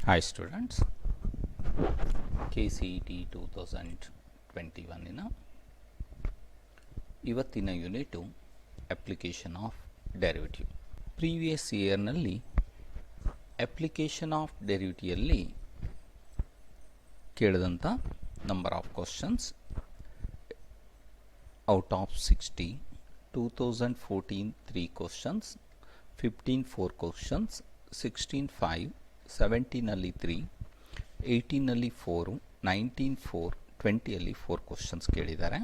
Hi students, KCET 2021 ಇವತ್ತಿನ unit application of derivative. Previous ಇಯರ್ನಲ್ಲಿ application of ಡೆರಿವೇಟಿವಲ್ಲಿ ಕೇಳಿದಂಥ number of questions out of 60, 2014 3 questions, 15 4 questions, 16 5, 17ನಲ್ಲಿ 3, 18ನಲ್ಲಿ 4, 19 4, 20ಯಲ್ಲಿ 4 ಕ್ವಶನ್ಸ್ ಕೇಳಿದ್ದಾರೆ.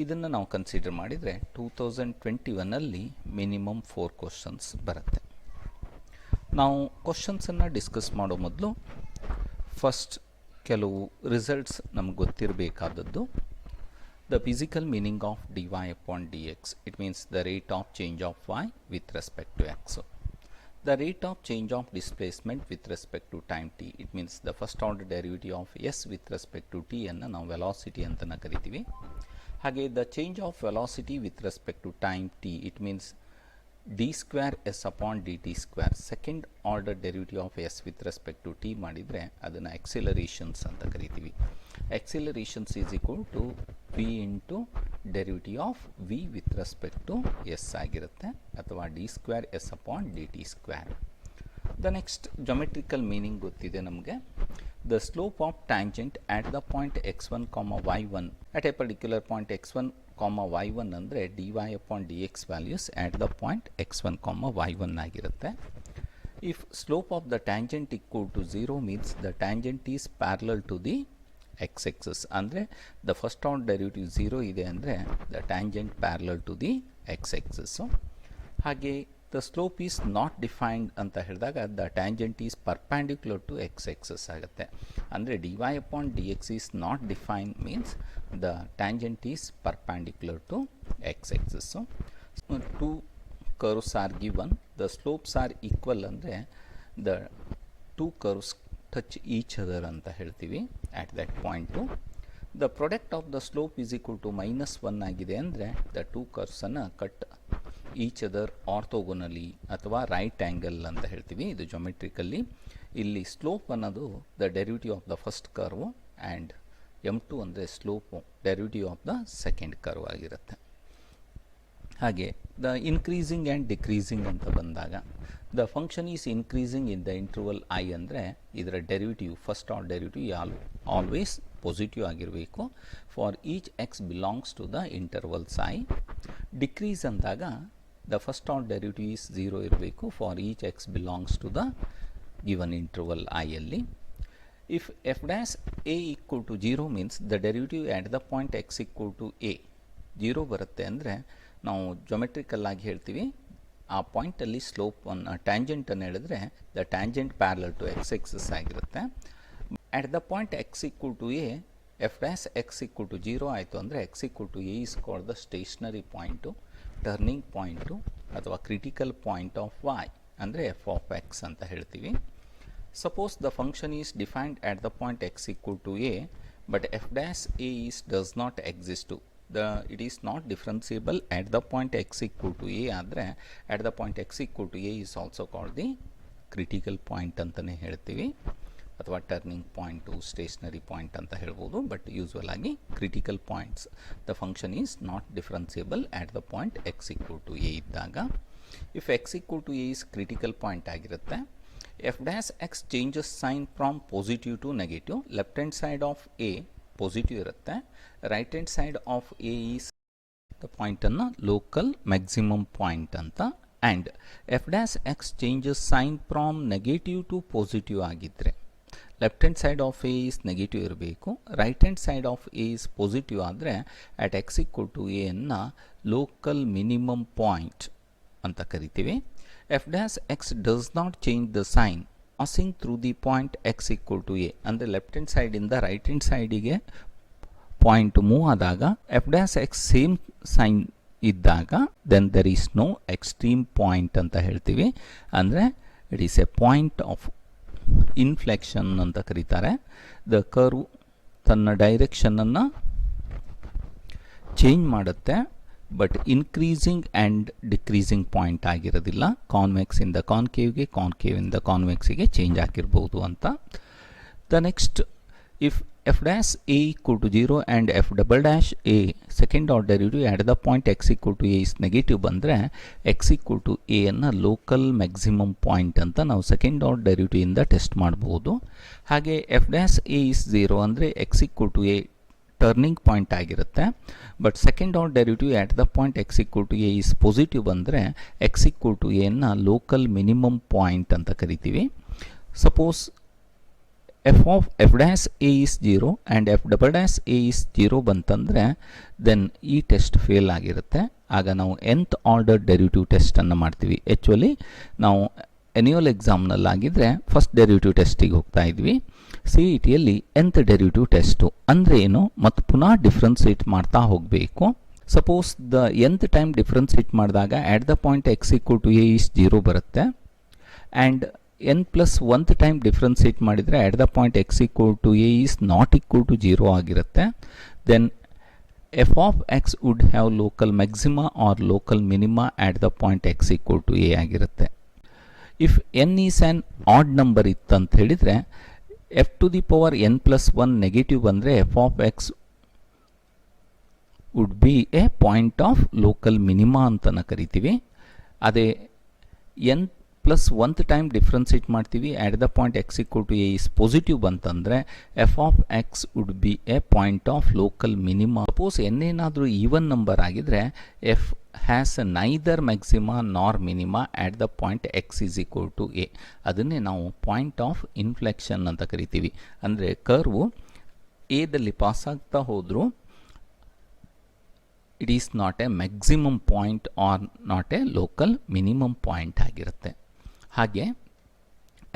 ಇದನ್ನು ನಾವು ಕನ್ಸಿಡರ್ ಮಾಡಿದರೆ 2021ನಲ್ಲಿ ಮಿನಿಮಮ್ 4 ಕ್ವಶನ್ಸ್ ಬರುತ್ತೆ. ನಾವು ಕ್ವಶನ್ಸನ್ನು ಡಿಸ್ಕಸ್ ಮಾಡೋ ಮೊದಲು ಫಸ್ಟ್ ಕೆಲವು ರಿಸಲ್ಟ್ಸ್ ನಮ್ಗೆ ಗೊತ್ತಿರಬೇಕಾದದ್ದು. The physical meaning of dy upon dx, it means the rate of change of y with respect to x. The rate of change of displacement with respect to time t, it means the first order derivative of s with respect to t ಅನ್ನು ನಾವು velocity ಅಂತ ಕರಿತೀವಿ. ಹಾಗೆ the change of velocity with respect to time t, it means d square s upon dt square, second order derivative of s with respect to t ಮಾಡಿದರೆ ಅದನ್ನು accelerations ಅಂತ ಕರಿತೀವಿ. Accelerations is equal to v into derivative of v with respect to s ಆಗಿರುತ್ತೆ, ಅಥವಾ d square s upon dt square. The next geometrical meaning ಗೊತ್ತಿದೆ ನಮಗೆ. The slope of tangent at the point x1, y1 at a particular point x1, y1 ಅಂದರೆ dy upon dx values at the point x1, y1 ಆಗಿರುತ್ತೆ. If slope of the tangent equal to 0 means the tangent is parallel to the x-axis. ಅಂದರೆ the first order derivative 0 ಇದೆ ಅಂದರೆ the tangent parallel to the x-axis. ಹಾಗೆ the slope is not defined ಅಂತ ಹೇಳಿದಾಗ the tangent is perpendicular to x-axis ಆಗುತ್ತೆ. ಅಂದರೆ dy upon dx is not defined means the tangent is perpendicular to x-axis. Two curves are given, the slopes are equal ಅಂದರೆ the two curves touch each other ಅಂತ ಹೇಳ್ತೀವಿ at that point. The product of the slope is equal to -1 ಆಗಿದೆ ಅಂದರೆ the two curves ಅನ್ನು cut each other ಆರ್ಥೋಗೋನಲಿ ಅಥವಾ right angle ಅಂತ ಹೇಳ್ತೀವಿ. ಇದು ಜೊಮೆಟ್ರಿಕಲ್ಲಿ ಇಲ್ಲಿ ಸ್ಲೋಪ್ ಅನ್ನೋದು the derivative of the first curve and m2 ಅಂದರೆ slope derivative of the second curve ಆಗಿರುತ್ತೆ. ಹಾಗೆ ದ ಇನ್ಕ್ರೀಸಿಂಗ್ ಆ್ಯಂಡ್ ಡಿಕ್ರೀಸಿಂಗ್ ಅಂತ ಬಂದಾಗ the function is increasing in the interval I ಅಂದರೆ ಇದರ derivative first order derivative always positive ಆಗಿರಬೇಕು for each x belongs to the intervals I. Decrease ಅಂದಾಗ the first order derivative is 0 ಇರಬೇಕು for each x belongs to the given interval ಐಯಲ್ಲಿ. If f dash a equal to 0 means the derivative at the point x equal to a 0 ಬರುತ್ತೆ ಅಂದರೆ ನಾವು geometrical ಆಗಿ ಹೇಳ್ತೀವಿ ಆ ಪಾಯಿಂಟಲ್ಲಿ ಸ್ಲೋಪನ್ನು ಟ್ಯಾಂಜೆಂಟನ್ನು ಹೇಳಿದ್ರೆ the tangent parallel to x axis ಆಗಿರುತ್ತೆ. At the point x equal to a f dash x equal to 0 ಆಯಿತು ಅಂದರೆ x equal to a is called the stationary point, turning point ಅಥವಾ ಕ್ರಿಟಿಕಲ್ ಪಾಯಿಂಟ್ ಆಫ್ ವೈ ಅಂದರೆ f of x ಅಂತ ಹೇಳ್ತೀವಿ. Suppose the function is defined at the point x equal to a but f dash a is does not exist, it is not differentiable at the point x equal to a ಆದರೆ at the point x equal to a is also called the critical point ಅಂತಲೇ ಹೇಳ್ತೀವಿ, ಅಥವಾ turning point stationery point ಅಂತ ಹೇಳ್ಬೋದು. But usual ಆಗಿ critical points the function is not differentiable at the point x equal to a ಇದ್ದಾಗ. If x equal to a is critical point ಆಗಿರುತ್ತೆ, f dash x changes sign from positive to negative. Left hand side of a positive ಇರುತ್ತೆ, right hand side of a is the ಪಾಯಿಂಟನ್ನು local maximum point ಅಂತ. And f dash x changes sign from negative to positive ಆಗಿದ್ದರೆ left hand side of a is negative ಇರಬೇಕು, right hand side of a is positive ಆದರೆ at x equal to a ಅನ್ನು local minimum point ಅಂತ ಕರಿತೀವಿ. F dash x does not change the sign passing through the point x equal to a ಅಂದರೆ left hand ಸೈಡಿಂದ right hand ಸೈಡಿಗೆ point move ಆದಾಗ f dash x same sign ಇದ್ದಾಗ then there is no extreme point ಅಂತ ಹೇಳ್ತೀವಿ. ಅಂದರೆ it is A point of inflection ಅಂತ ಕರೀತಾರೆ. ದ ಕರ್ವ್ ತನ್ನ ಡೈರೆಕ್ಷನನ್ನು ಚೇಂಜ್ ಮಾಡುತ್ತೆ but increasing and decreasing point ಆಗಿರೋದಿಲ್ಲ. ಕಾನ್ವೆಕ್ಸಿಂದ ಕಾನ್ಕೇವ್ಗೆ, ಕಾನ್ಕೇವಿಂದ ಕಾನ್ವೆಕ್ಸಿಗೆ ಚೇಂಜ್ ಆಗಿರ್ಬೋದು ಅಂತ. The next, if f dash a equal to 0 and f double dash a second order derivative at the point x equal to a is negative ಬಂದರೆ x equal to a ಅನ್ನು local maximum point ಅಂತ ನಾವು second order ಡೆರಿವೇಟಿವಿಂದ test ಮಾಡ್ಬೋದು. ಹಾಗೆ F dash a is 0 ಅಂದರೆ x equal to a turning point ಆಗಿರುತ್ತೆ. But second order derivative at the point x equal to a is positive ಬಂದರೆ x equal to a ಅನ್ನು local minimum point ಅಂತ ಕರಿತೀವಿ. Suppose f of f dash a is 0 and f double dash a is 0 ಬಂತಂದರೆ then ಈ test fail ಆಗಿರುತ್ತೆ. ಆಗ ನಾವು nth order derivative ಟೆಸ್ಟನ್ನು ಮಾಡ್ತೀವಿ. ಆ್ಯಕ್ಚುಲಿ ನಾವು ಎನ್ಯುವಲ್ ಎಕ್ಸಾಮ್ನಲ್ಲಾಗಿದ್ದರೆ ಫಸ್ಟ್ ಡೆರಿವೇಟಿವ್ ಟೆಸ್ಟಿಗೆ ಹೋಗ್ತಾ ಇದ್ವಿ. ಸಿ ಇ ಟಿಯಲ್ಲಿ nth ಡೆರಿವೇಟಿವ್ ಟೆಸ್ಟು ಅಂದರೆ ಏನು, ಮತ್ತು ಪುನಃ ಡಿಫ್ರೆನ್ಸಿಯೇಟ್ ಮಾಡ್ತಾ ಹೋಗಬೇಕು. Suppose the nth time differentiate ಮಾಡಿದಾಗ at the point x equal to a is 0 ಬರುತ್ತೆ. And n plus 1th time differentiate ಮಾಡಿದರೆ at the point x equal to a is not equal to 0 ಆಗಿರುತ್ತೆ. Then f of x would have local maxima or local minima at the point x equal to a ಆಗಿರುತ್ತೆ. If n is an odd number ಇತ್ತಂತ ಹೇಳಿದರೆ f to the power n plus 1 negative ಬಂದರೆ f of x would be a point of local minima ಅಂತನ ಕರಿತೀವಿ. ಅದೇ n plus 1th time differentiate ಮಾಡ್ತೀವಿ at the point x equal to a is positive ಬಂತಂದರೆ f of x would be a point of local minima. Suppose n ಏನಾದರೂ even number ಆಗಿದ್ದರೆ f has neither maxima nor minima at the point x is equal to a. ಅದನ್ನೇ ನಾವು point of inflection ಅಂತ ಕರಿತೀವಿ. ಅಂದರೆ ಕರ್ವು ಎದಲ್ಲಿ pass ಆಗ್ತಾ ಹೋದರೂ it is not a maximum point or not a local minimum point ಆಗಿರುತ್ತೆ. ಹಾಗೆ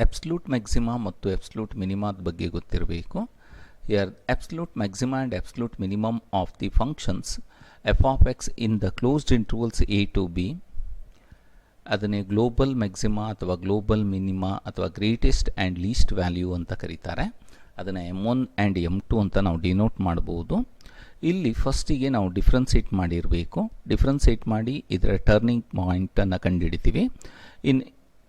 ಅಬ್ಸಲ್ಯೂಟ್ ಮ್ಯಾಕ್ಸಿಮಾ ಮತ್ತು ಅಬ್ಸಲ್ಯೂಟ್ ಮಿನಿಮಾದ ಬಗ್ಗೆ ಗೊತ್ತಿರಬೇಕು. Here absolute maxima and absolute minimum of the functions f of x in the closed intervals a to b, ಅದನ್ನೇ global maxima ಅಥವಾ global minima ಅಥವಾ greatest and least value ಅಂತ ಕರೀತಾರೆ. ಅದನ್ನು m1 ಆ್ಯಂಡ್ m2 ಅಂತ ನಾವು ಡಿನೋಟ್ ಮಾಡ್ಬೋದು. ಇಲ್ಲಿ ಫಸ್ಟಿಗೆ ನಾವು ಡಿಫ್ರೆನ್ಸಿಯೇಟ್ ಮಾಡಿರಬೇಕು. ಡಿಫ್ರೆನ್ಸಿಯೇಟ್ ಮಾಡಿ ಇದರ ಟರ್ನಿಂಗ್ ಪಾಯಿಂಟನ್ನು ಕಂಡುಹಿಡಿತೀವಿ. In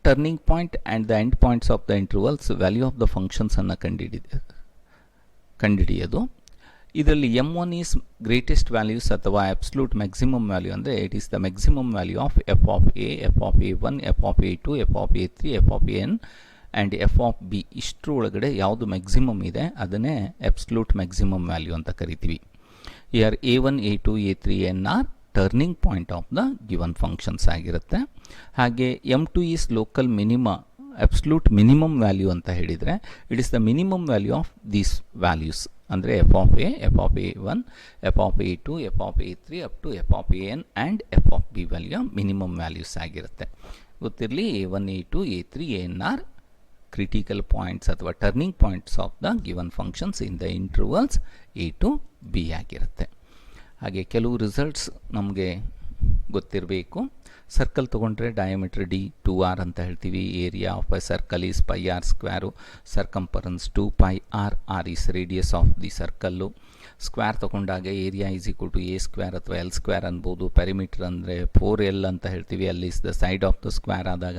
turning point and the end points of the intervals value of the ಫಂಕ್ಷನ್ಸನ್ನು ಕಂಡುಹಿಡಿಯೋದು. ಇದರಲ್ಲಿ m1 ಈಸ್ ಗ್ರೇಟೆಸ್ಟ್ ವ್ಯಾಲ್ಯೂಸ್ ಅಥವಾ ಅಬ್ಸಲ್ಯೂಟ್ ಮ್ಯಾಕ್ಸಿಮಮ್ ವ್ಯಾಲ್ಯೂ ಅಂದರೆ it is the maximum value of f of a, f of a one, f of a two, f of ಎ3, f of n and f of b. ಇಷ್ಟರೊಳಗಡೆ ಯಾವುದು maximum ಇದೆ ಅದನ್ನೇ absolute maximum value ಅಂತ ಕರಿತೀವಿ. Here a1, a2, a3, n are turning point of the given functions ಆಗಿರುತ್ತೆ. ಹಾಗೆ m2 is local minima absolute minimum value ಅಂತ ಹೇಳಿದರೆ it is the minimum value of these values. ಅಂದರೆ f of a, f of a one, f of a two, f of ಎ3 up to f of n and f of b value minimum values ಆಗಿರುತ್ತೆ. ಗೊತ್ತಿರಲಿ a1, a2, a3, n are critical points ಅಥವಾ turning points of the given functions in the intervals a to b ಆಗಿರುತ್ತೆ. ಹಾಗೆ ಕೆಲವು results ನಮಗೆ ಗೊತ್ತಿರಬೇಕು. Circle ತೊಗೊಂಡ್ರೆ diameter d 2r ಅಂತ ಹೇಳ್ತೀವಿ. Area of a circle is pi r square, circumference 2 pi r, r is radius of the circle. Square ತೊಗೊಂಡಾಗ area is equal to a square ಅಥವಾ ಎಲ್ ಸ್ಕ್ವೇರ್ ಅನ್ಬೋದು. Perimeter ಅಂದರೆ 4l ಅಂತ ಹೇಳ್ತೀವಿ, l is the side of the square ಆದಾಗ.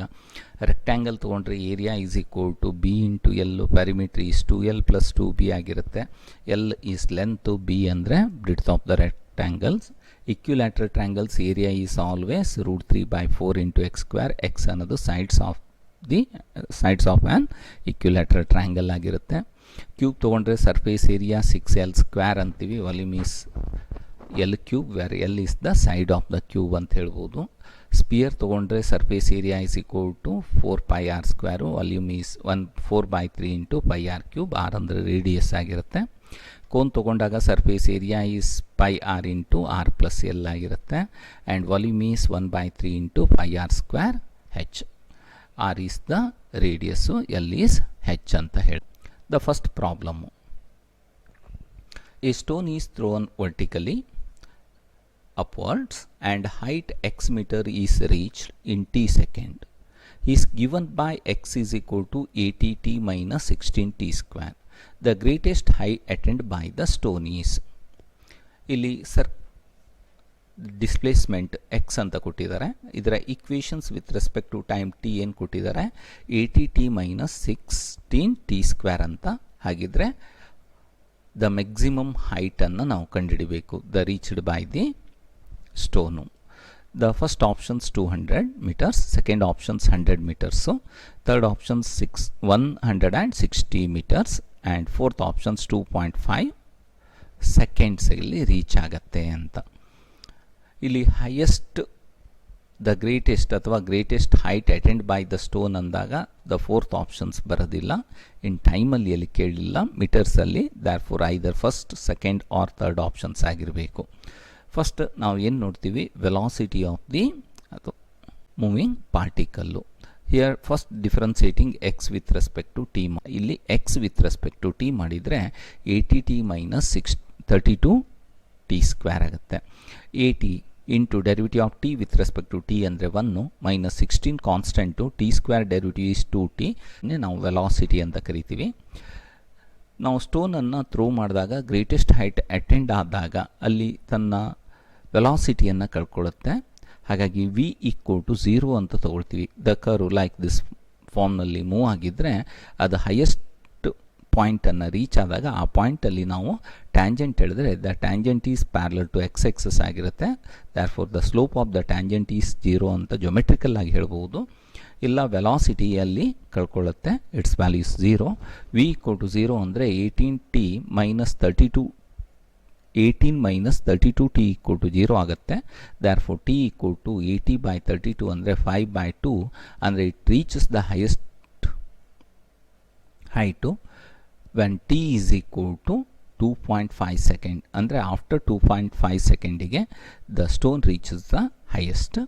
Rectangle ತೊಗೊಂಡ್ರೆ area is equal to b into l, perimeter is 2l plus 2b ಆಗಿರುತ್ತೆ. L is length, b ಅಂದರೆ breadth of the rectangles. Equilateral triangles area is always √3/4 into x square. X ಅನ್ನೋದು sides of an equilateral triangle ಆಗಿರುತ್ತೆ. Cube ತೊಗೊಂಡ್ರೆ surface area 6l square ಅಂತೀವಿ. Volume is l cube where l is the side of the cube ಅಂತ ಹೇಳ್ಬೋದು. Sphere ತೊಗೊಂಡ್ರೆ surface area is equal to 4 pi r square, volume is 4/3 into pi r cube. R ಅಂದರೆ radius ಆಗಿರುತ್ತೆ. Cone ತೊಗೊಂಡಾಗ surface area is pi r into r plus l ಆಗಿರುತ್ತೆ. And volume is 1/3 into pi r square h. R is the radius, l is h ಅಂತ ಹೇಳಿ. The first problem, a stone is thrown vertically upwards and height x meter is reached in t second is given by x is equal to 80t minus 16t square. The greatest height attained by the stone is. ಇಲ್ಲಿ displacement x ಅಂತ ಕೊಟ್ಟಿದ್ದಾರೆ. ಇದರ equations with respect to time t ಏನು ಕೊಟ್ಟಿದ್ದಾರೆ, 80t minus 16t square ಅಂತ. ಹಾಗಿದ್ರೆ the maximum ಹೈಟನ್ನು ನಾವು ಕಂಡುಹಿಡಬೇಕು, the reached by the stone. The first options 200 meters, second options 100 meters, third options 160 meters and fourth options 2.5 seconds ಇಲ್ಲಿ reach ಆಗತ್ತೆ ಅಂತ. ಇಲ್ಲಿ ಹೈಯೆಸ್ಟ್ ದ ಗ್ರೇಟೆಸ್ಟ್ ಅಥವಾ greatest height attend by the stone ಅಂದಾಗ the fourth options ಬರೋದಿಲ್ಲ, in ಟೈಮಲ್ಲಿ ಅಲ್ಲಿ ಕೇಳಿಲ್ಲ, ಮೀಟರ್ಸಲ್ಲಿ. Therefore either first, second or third options ಆಗಿರಬೇಕು. ಫಸ್ಟ್ ನಾವು ಏನು ನೋಡ್ತೀವಿ, ವೆಲಾಸಿಟಿ ಆಫ್ ದಿ ಅದು moving particle. Here first differentiating x with respect to t. ಇಲ್ಲಿ x with respect to t ಮಾಡಿದರೆ 80t ಮೈನಸ್ 32t ಸ್ಕ್ವೇರ್ ಆಗುತ್ತೆ. 80 into derivative of t with respect to t ಅಂದರೆ 1 minus 16 constant, t square derivative is 2t ನಾವು velocity ಅಂತ ಕರಿತೀವಿ. ನಾವು ಸ್ಟೋನನ್ನು throw ಮಾಡಿದಾಗ ಗ್ರೇಟೆಸ್ಟ್ ಹೈಟ್ ಅಟೆಂಡ್ ಆದಾಗ ಅಲ್ಲಿ ತನ್ನ ವೆಲಾಸಿಟಿಯನ್ನು ಕಳ್ಕೊಳ್ಳುತ್ತೆ. ಹಾಗಾಗಿ ವಿ ಈಕ್ವಲ್ ಟು 0 ಅಂತ ತೊಗೊಳ್ತೀವಿ. ದ ಕರ್ವ್ ಲೈಕ್ ದಿಸ್ ಫಾರ್ಮ್ನಲ್ಲಿ ಮೂವ್ ಆಗಿದ್ದರೆ ಅದು ಹೈಯೆಸ್ಟ್ ಪಾಯಿಂಟನ್ನು ರೀಚ್ ಆದಾಗ ಆ ಪಾಯಿಂಟಲ್ಲಿ ನಾವು ಟ್ಯಾಂಜೆಂಟ್ ಹೇಳಿದ್ರೆ the tangent is parallel to x axis ಆಗಿರುತ್ತೆ. Therefore the slope of the tangent is 0 ಅಂತ ಜೊಮೆಟ್ರಿಕಲ್ ಆಗಿ ಹೇಳ್ಬೋದು. ಇಲ್ಲ ವೆಲಾಸಿಟಿಯಲ್ಲಿ ಕಳ್ಕೊಳ್ಳುತ್ತೆ, it's value is 0. V equal to 0 ಅಂದರೆ 18t minus 32 18 minus 32t equal to 0 ಆಗುತ್ತೆ. Therefore t equal to 80/32 ಅಂದರೆ 5/2 ಅಂದರೆ it reaches the highest height when t is equal to 2.5 seconds ಅಂದರೆ ಆಫ್ಟರ್ 2.5 ಸೆಕೆಂಡಿಗೆ the stone reaches the highest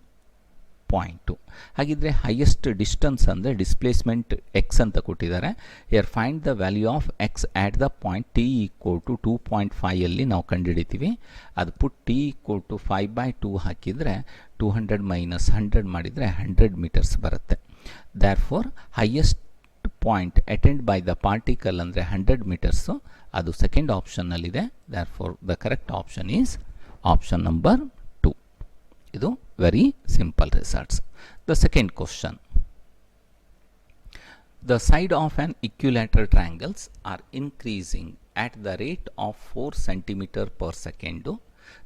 point. ಹಾಗಿದ್ರೆ highest distance ಅಂದರೆ displacement x ಅಂತ ಕೊಟ್ಟಿದ್ದಾರೆ. Here find the value of x at the point t equal to 2.5 ಅಲ್ಲಿ ನಾವು ಕಂಡುಹಿಡಿತೀವಿ. ಅದು ಪುಟ್ T equal to 5/2 ಹಾಕಿದರೆ 200 ಮೈನಸ್ 100 ಮಾಡಿದರೆ 100 meters ಬರುತ್ತೆ. Therefore highest point attend by the particle ಅಂದರೆ 100 meters, ಅದು ಸೆಕೆಂಡ್ ಆಪ್ಷನ್ನಲ್ಲಿದೆ. Therefore the correct option is option number 2. ಇದು very simple results. The second question, the side of an equilateral triangles are increasing at the rate of 4 centimeter per second.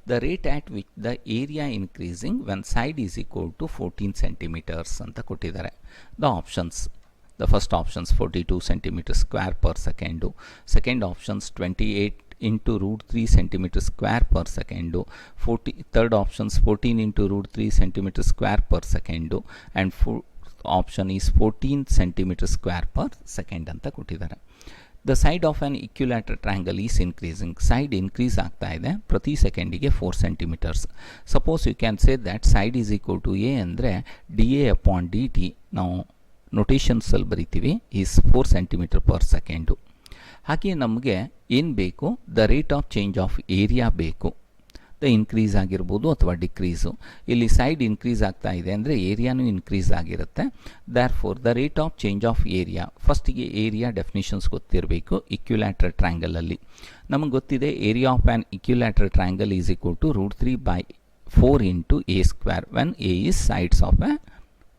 The rate at which the area increasing when side is equal to 14 centimeters ಅಂತ ಕೊಟ್ಟಿದ್ದಾರೆ. The options, the first options 42 centimeters square per second, second options 28 into root 3 centimeters square per second, third options 14 into root 3 centimeters square per second, and fourth option is 14 centimeters square per second ಅಂತ ಕೊಟ್ಟಿದ್ದಾರೆ. The side of an equilateral triangle is increasing. Side increase ಆಗ್ತಾ ಇದೆ ಪ್ರತಿ ಸೆಕೆಂಡಿಗೆ 4 centimeters. Suppose you can say that side is equal to a ಅಂದರೆ dA upon dt ನಾವು ನೋಟೇಷನ್ಸಲ್ಲಿ ಬರಿತೀವಿ is 4 centimeter per second. ಹಾಗೆ ನಮಗೆ ಏನು ಬೇಕು, the rate of change of area ಬೇಕು. ದ ಇನ್ಕ್ರೀಸ್ ಆಗಿರ್ಬೋದು ಅಥವಾ ಡಿಕ್ರೀಸು. ಇಲ್ಲಿ ಸೈಡ್ ಇನ್ಕ್ರೀಸ್ ಆಗ್ತಾ ಇದೆ ಅಂದರೆ ಏರಿಯಾನು ಇನ್ಕ್ರೀಸ್ ಆಗಿರುತ್ತೆ. Therefore the rate of change of area, ಫಸ್ಟಿಗೆ ಏರಿಯಾ ಡೆಫಿನಿಷನ್ಸ್ ಗೊತ್ತಿರಬೇಕು. ಇಕ್ಯುಲ್ಯಾಟ್ರಲ್ ಟ್ರಯಾಂಗಲಲ್ಲಿ ನಮಗೆ ಗೊತ್ತಿದೆ area of an equilateral triangle is equal to √3/4 into a square when a is sides of a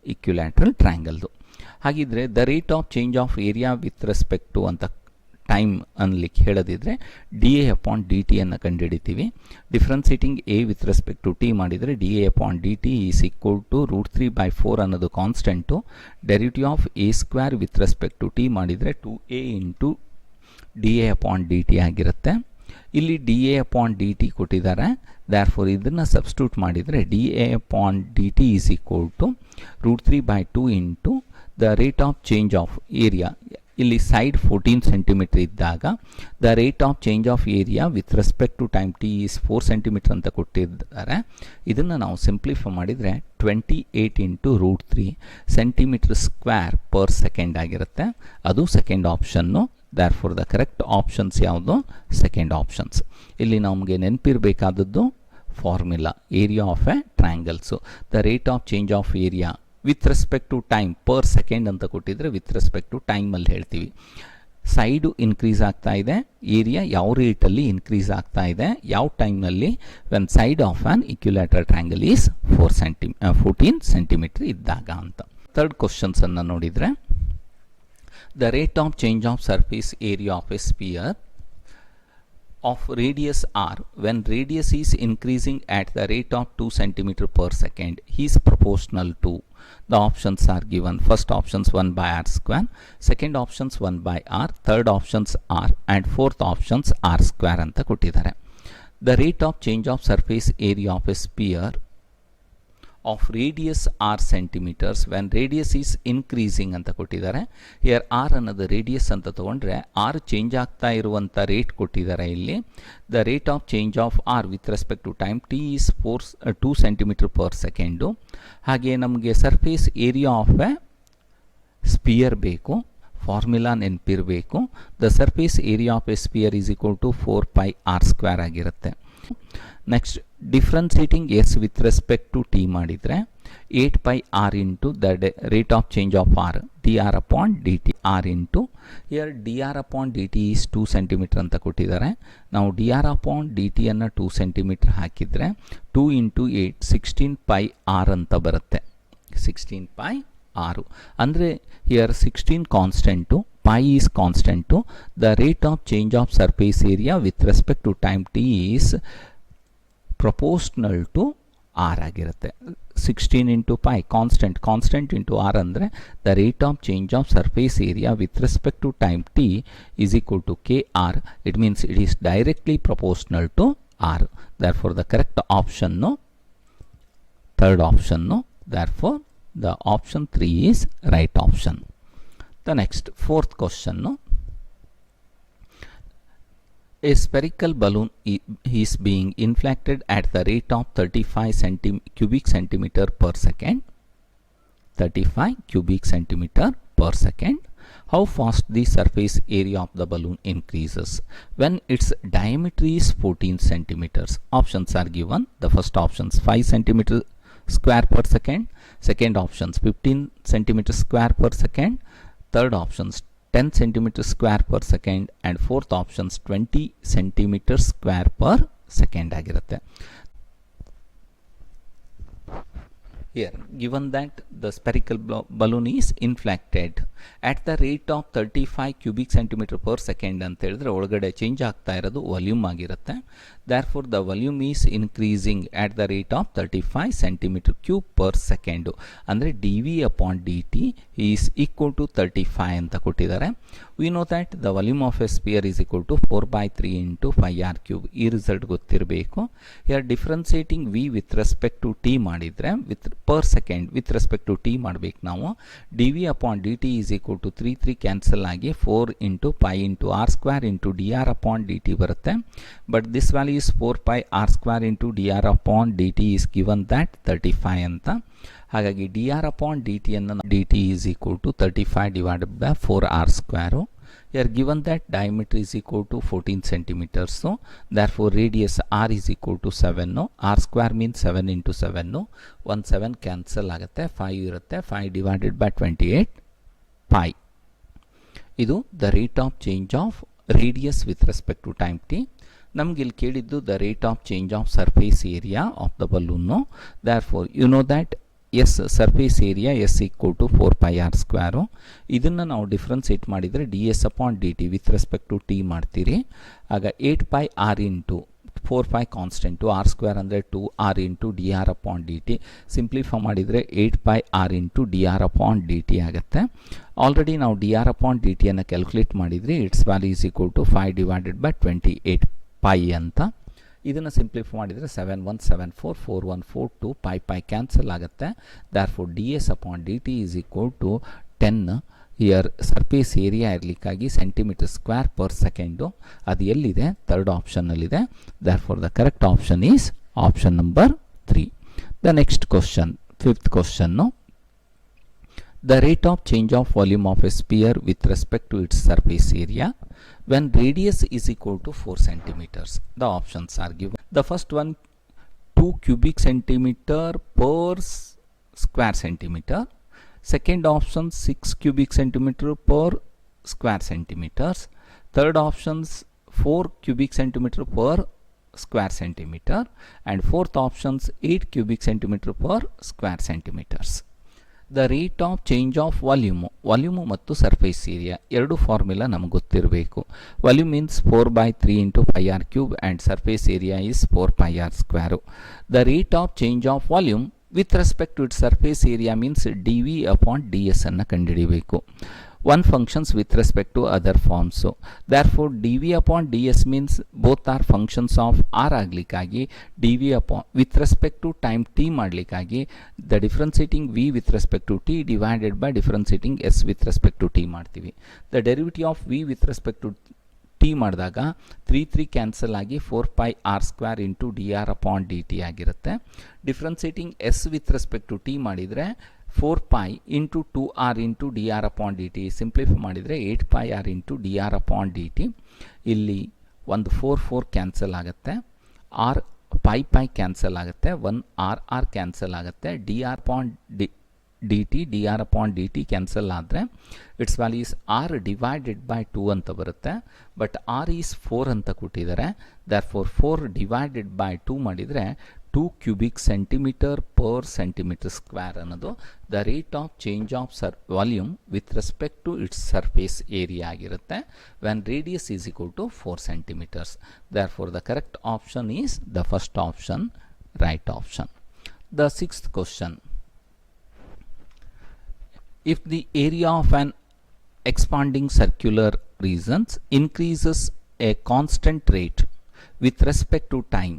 equilateral ಟ್ರಯಾಂಗಲ್ದು. ಹಾಗಿದ್ರೆ the rate of change of area with respect to ಅಂತ time ಅನ್ಲಿಕ್ಕೆ ಹೇಳೋದಿದ್ರೆ dA upon dt ಅನ್ನು ಕಂಡುಹಿಡಿತೀವಿ. Differentiating a with respect to t ಮಾಡಿದರೆ dA upon dt is equal to √3/4 ಅನ್ನೋದು constant. Derivative of a square with respect to t ಮಾಡಿದರೆ 2a into dA upon dt ಆಗಿರುತ್ತೆ. ಇಲ್ಲಿ dA upon dt ಕೊಟ್ಟಿದ್ದಾರೆ. Therefore ಇದನ್ನು substitute ಮಾಡಿದರೆ dA upon dt is equal to √3/2 into the rate of change of area. ಇಲ್ಲಿ side 14 centimeter ಇದ್ದಾಗ the rate of change of area with respect to time t is 4 centimeter ಅಂತ ಕೊಟ್ಟಿದ್ದಾರೆ. ಇದನ್ನು ನಾವು simplify ಮಾಡಿದರೆ 28 into √3 centimeter square per second ಆಗಿರುತ್ತೆ. ಅದು second option. Therefore the correct options ಯಾವುದು, ಸೆಕೆಂಡ್ ಆಪ್ಷನ್ಸ್. ಇಲ್ಲಿ ನಮಗೆ ನೆನಪಿರಬೇಕಾದದ್ದು formula area of a triangles. The rate of change of area with respect to time per second ಅಂತ ಕೊಟ್ಟಿದ್ರೆ with respect to ಟೈಮಲ್ಲಿ ಹೇಳ್ತೀವಿ. ಸೈಡು ಇನ್ಕ್ರೀಸ್ ಆಗ್ತಾ ಇದೆ, ಏರಿಯಾ ಯಾವ ರೇಟಲ್ಲಿ ಇನ್ಕ್ರೀಸ್ ಆಗ್ತಾ ಇದೆ, ಯಾವ ಟೈಮ್ನಲ್ಲಿ, when side of an equilateral triangle is 14 centimetre ಇದ್ದಾಗ ಅಂತ. ಥರ್ಡ್ ಕ್ವಶನ್ಸನ್ನು ನೋಡಿದರೆ, the rate of change of surface area of a sphere of radius r when radius is increasing at the rate of 2 cm per second is proportional to. The options are given. First options 1 by r square, second options 1 by r, third options r, and fourth options r square ಅಂತ ಕೊಟ್ಟಿದ್ದಾರೆ. The rate of change of surface area of a sphere of radius r centimeters when radius is increasing ಅಂತ ಕೊಟ್ಟಿದ್ದಾರೆ. Here r ಅನ್ನೋದು radius ಅಂತ ತಗೊಂಡ್ರೆ r change ಆಗ್ತಾ ಇರುವಂಥ rate ಕೊಟ್ಟಿದ್ದಾರೆ ಇಲ್ಲಿ. The rate of change of r with respect to time t is 2 centimetre per second. ಹಾಗೆ ನಮಗೆ surface area of a sphere ಬೇಕು, ಫಾರ್ಮುಲಾ ನೆನಪಿರಬೇಕು. The surface area of a sphere is equal to 4 pi r square ಆಗಿರುತ್ತೆ. Next differentiating s with respect to t ಮಾಡಿದರೆ 8 pi r into the rate of change of r d r upon d t r into here D r upon d t is 2 centimetre ಅಂತ ಕೊಟ್ಟಿದ್ದಾರೆ. ನಾವು d r upon d ಟಿಯನ್ನು 2 centimetre ಹಾಕಿದರೆ 2 into 8 16 pi r ಅಂತ ಬರುತ್ತೆ. 16 pi r ಅಂದರೆ here 16 constant, pi is constant. The rate of change of surface area with respect to time t is proportional to r ಆಗಿರುತ್ತೆ. 16 into pi constant into r ಅಂದರೆ the rate of change of surface area with respect to time t is equal to k r. It means it is directly proportional to r. Therefore the correct option third option. Therefore the option 3 is right option. The next fourth question, a spherical balloon is being inflated at the rate of 35 cubic centimeter per second. 35 cubic centimeter per second. How fast the surface area of the balloon increases when its diameter is 14 centimeters? Options are given. The first options 5 centimeter square per second, second options 15 centimeter square per second, third options 10 centimeter square per second, and fourth options 20 centimeter square per second ಆಗಿರುತ್ತೆ. Here given that the spherical balloon is inflated at the rate of 35 cubic centimeter per second ಅಂತ ಹೇಳಿದ್ರೆ ಒಳಗಡೆ change ಆಗ್ತಾ ಇರೋದು volume ಆಗಿರುತ್ತೆ. therefore the volume is increasing at the rate of 35 centimeter cube per second. ಅಂದರೆ dv upon dt is equal to 35 ಅಂತ ಕೊಟ್ಟಿದ್ದಾರೆ. we know that the volume of a sphere is equal to 4 by 3 into 5r cube. ಈ result ಗೊತ್ತಿರಬೇಕು. here differentiating v with respect to t ಮಾಡಿದರೆ with per second with respect to t ಮಾಡಬೇಕು ನಾವು. dv upon dt is equal to 3 cancel ಆಗಿ 4 into pi into r square into dr upon dt ಬರುತ್ತೆ. but this value is 4 pi r square into dr upon dt is given that 35 ಅಂತ. ಹಾಗಾಗಿ dr upon dt ಅನ್ನು dt is equal to 35 divided by 4r square. here given that diameter is equal to 14 centimeters, so therefore radius r is equal to 7. r square means 7 into 7. 1 7 cancel ಆಗುತ್ತೆ, 5 ಇರುತ್ತೆ. 5 divided by 28 pi. ಇದು the rate of change of radius with respect to time t. ನಮ್ಗೆ ಇಲ್ಲಿ ಕೇಳಿದ್ದು the rate of change of surface area of the balloon. therefore you know that s surface area s equal to 4 pi r square. ಇದನ್ನು ನಾವು differentiate ಮಾಡಿದರೆ d S upon d t with respect to t ಮಾಡ್ತೀರಿ. ಆಗ 8 pi r into 4 pi constant r square ಅಂದರೆ 2r into d r upon d t. Simplify ಮಾಡಿದರೆ 8 pi r into d r upon d T ಆಗುತ್ತೆ. Already ನಾವು d r upon d ಟಿಯನ್ನು calculate ಮಾಡಿದರೆ it's value is equal to 5 divided by 28 pi ಅಂತ. ಇದನ್ನು simplify ಮಾಡಿದರೆ 7 1 7 4 4 1 4 2 pi cancel ಆಗುತ್ತೆ. therefore d S upon d t is equal to 10. Here surface area ಇರಲಿಕ್ಕಾಗಿ centimetre square per second. ಅದು ಎಲ್ಲಿದೆ? Third ಆಪ್ಷನ್ನಲ್ಲಿದೆ. therefore the correct option is option number 3. the next question, fifth question. the rate of change of volume of a sphere with respect to its surface area when radius is equal to 4 centimeters. The options are given. The first one 2 cubic centimeter per square centimeter. Second option 6 cubic centimeter per square centimeters. Third options 4 cubic centimeter per square centimeter, and fourth options 8 cubic centimeter per square centimeters. The rate of change of volume ಮತ್ತು surface area ಎರಡು formula ನಮಗೆ ಗೊತ್ತಿರಬೇಕು. Volume means 4/3 into pi r cube and surface area is 4 pi r square. The rate of change of volume with respect to its surface area means dv upon ds ಅನ್ನು ಕಂಡುಹಿಡಿಯಬೇಕು. One functions with respect to other forms. So therefore dv upon ds means both are functions of r ಆಗಲಿಕ್ಕಾಗಿ dv upon with respect to time t ಮಾಡಲಿಕ್ಕಾಗಿ the differentiating v with respect to t divided by differentiating s with respect to t ಮಾಡ್ತೀವಿ. The derivative of v with respect to t ಮಾಡಿದಾಗ 3 cancel ಆಗಿ 4 pi r square into d r upon d t ಆಗಿರುತ್ತೆ. Differentiating s with respect to t ಮಾಡಿದರೆ 4 pi into 2r into d r upon d t, simplify ಮಾಡಿದರೆ 8 pi r into d r upon d t. ಇಲ್ಲಿ ಒಂದು 4 cancel ಆಗುತ್ತೆ, R pi cancel ಆಗುತ್ತೆ, 1 r cancel ಆಗುತ್ತೆ, d r upon d t d r upon d t cancel ಆದರೆ it's value is r divided by 2 ಅಂತ ಬರುತ್ತೆ. But R is 4 ಅಂತ ಕೊಟ್ಟಿದ್ದಾರೆ. ದರ್ ಫೋರ್ 4 ಡಿವೈಡೆಡ್ ಬೈ 2 ಮಾಡಿದರೆ 2 cubic centimeter per centimeter square ಅನ್ನೋದು the rate of change of volume with respect to its surface area ಆಗಿರುತ್ತೆ when radius is equal to 4 centimeters. Therefore the correct option is the first option, right option. The sixth question, if the area of an expanding circular regions increases a constant rate with respect to time,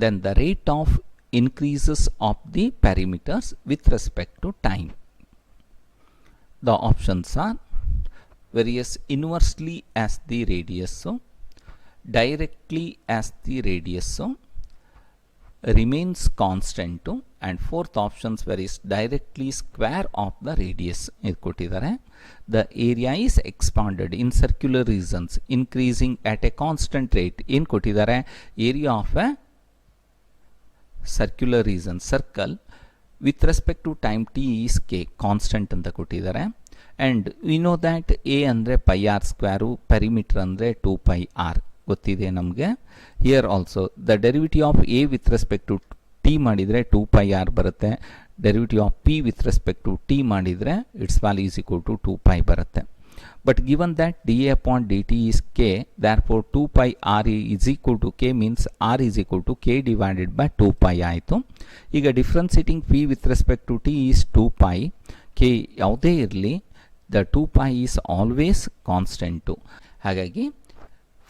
then the rate of increases of the perimeters with respect to time. The options are various inversely as the radius, so directly as the radius, so remains constant to, and fourth options varies directly square of the radius. The area is expanded in circular regions increasing at a constant rate. In area of a circular region circle with respect to time t is k constant anta kottidare, and we know that a andre pi r square, perimeter andre 2 pi r ಗೊತ್ತಿದೆ ನಮಗೆ. Here also the derivative of a with respect to t ಮಾಡಿದರೆ 2 pi r ಬರುತ್ತೆ. Derivative of p with respect to t ಮಾಡಿದರೆ it's value is equal to 2 pi ಬರುತ್ತೆ. But given that d a upon d t is k, therefore 2 pi r is equal to k means r is equal to k divided by 2 pi ಆಯಿತು. ಈಗ differentiating p with respect to t is 2 pi, k ಯಾವುದೇ ಇರಲಿ the 2 pi is always constant. ಹಾಗಾಗಿ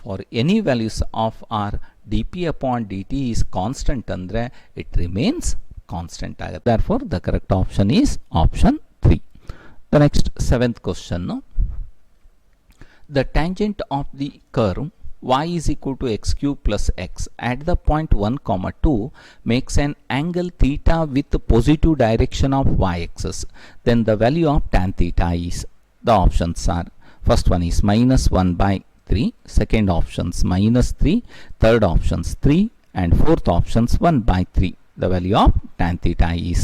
for any values of r dp upon dt is constant andre it remains constant agutte. Therefore the correct option is option 3. The next seventh question, no? The tangent of the curve y is equal to x cube plus x at the point 1, 2 makes an angle theta with the positive direction of y-axis. Then the value of tan theta is, the options are, first one is minus 1/3, second options minus 3, third options 3, and fourth options 1/3. The value of tan theta is.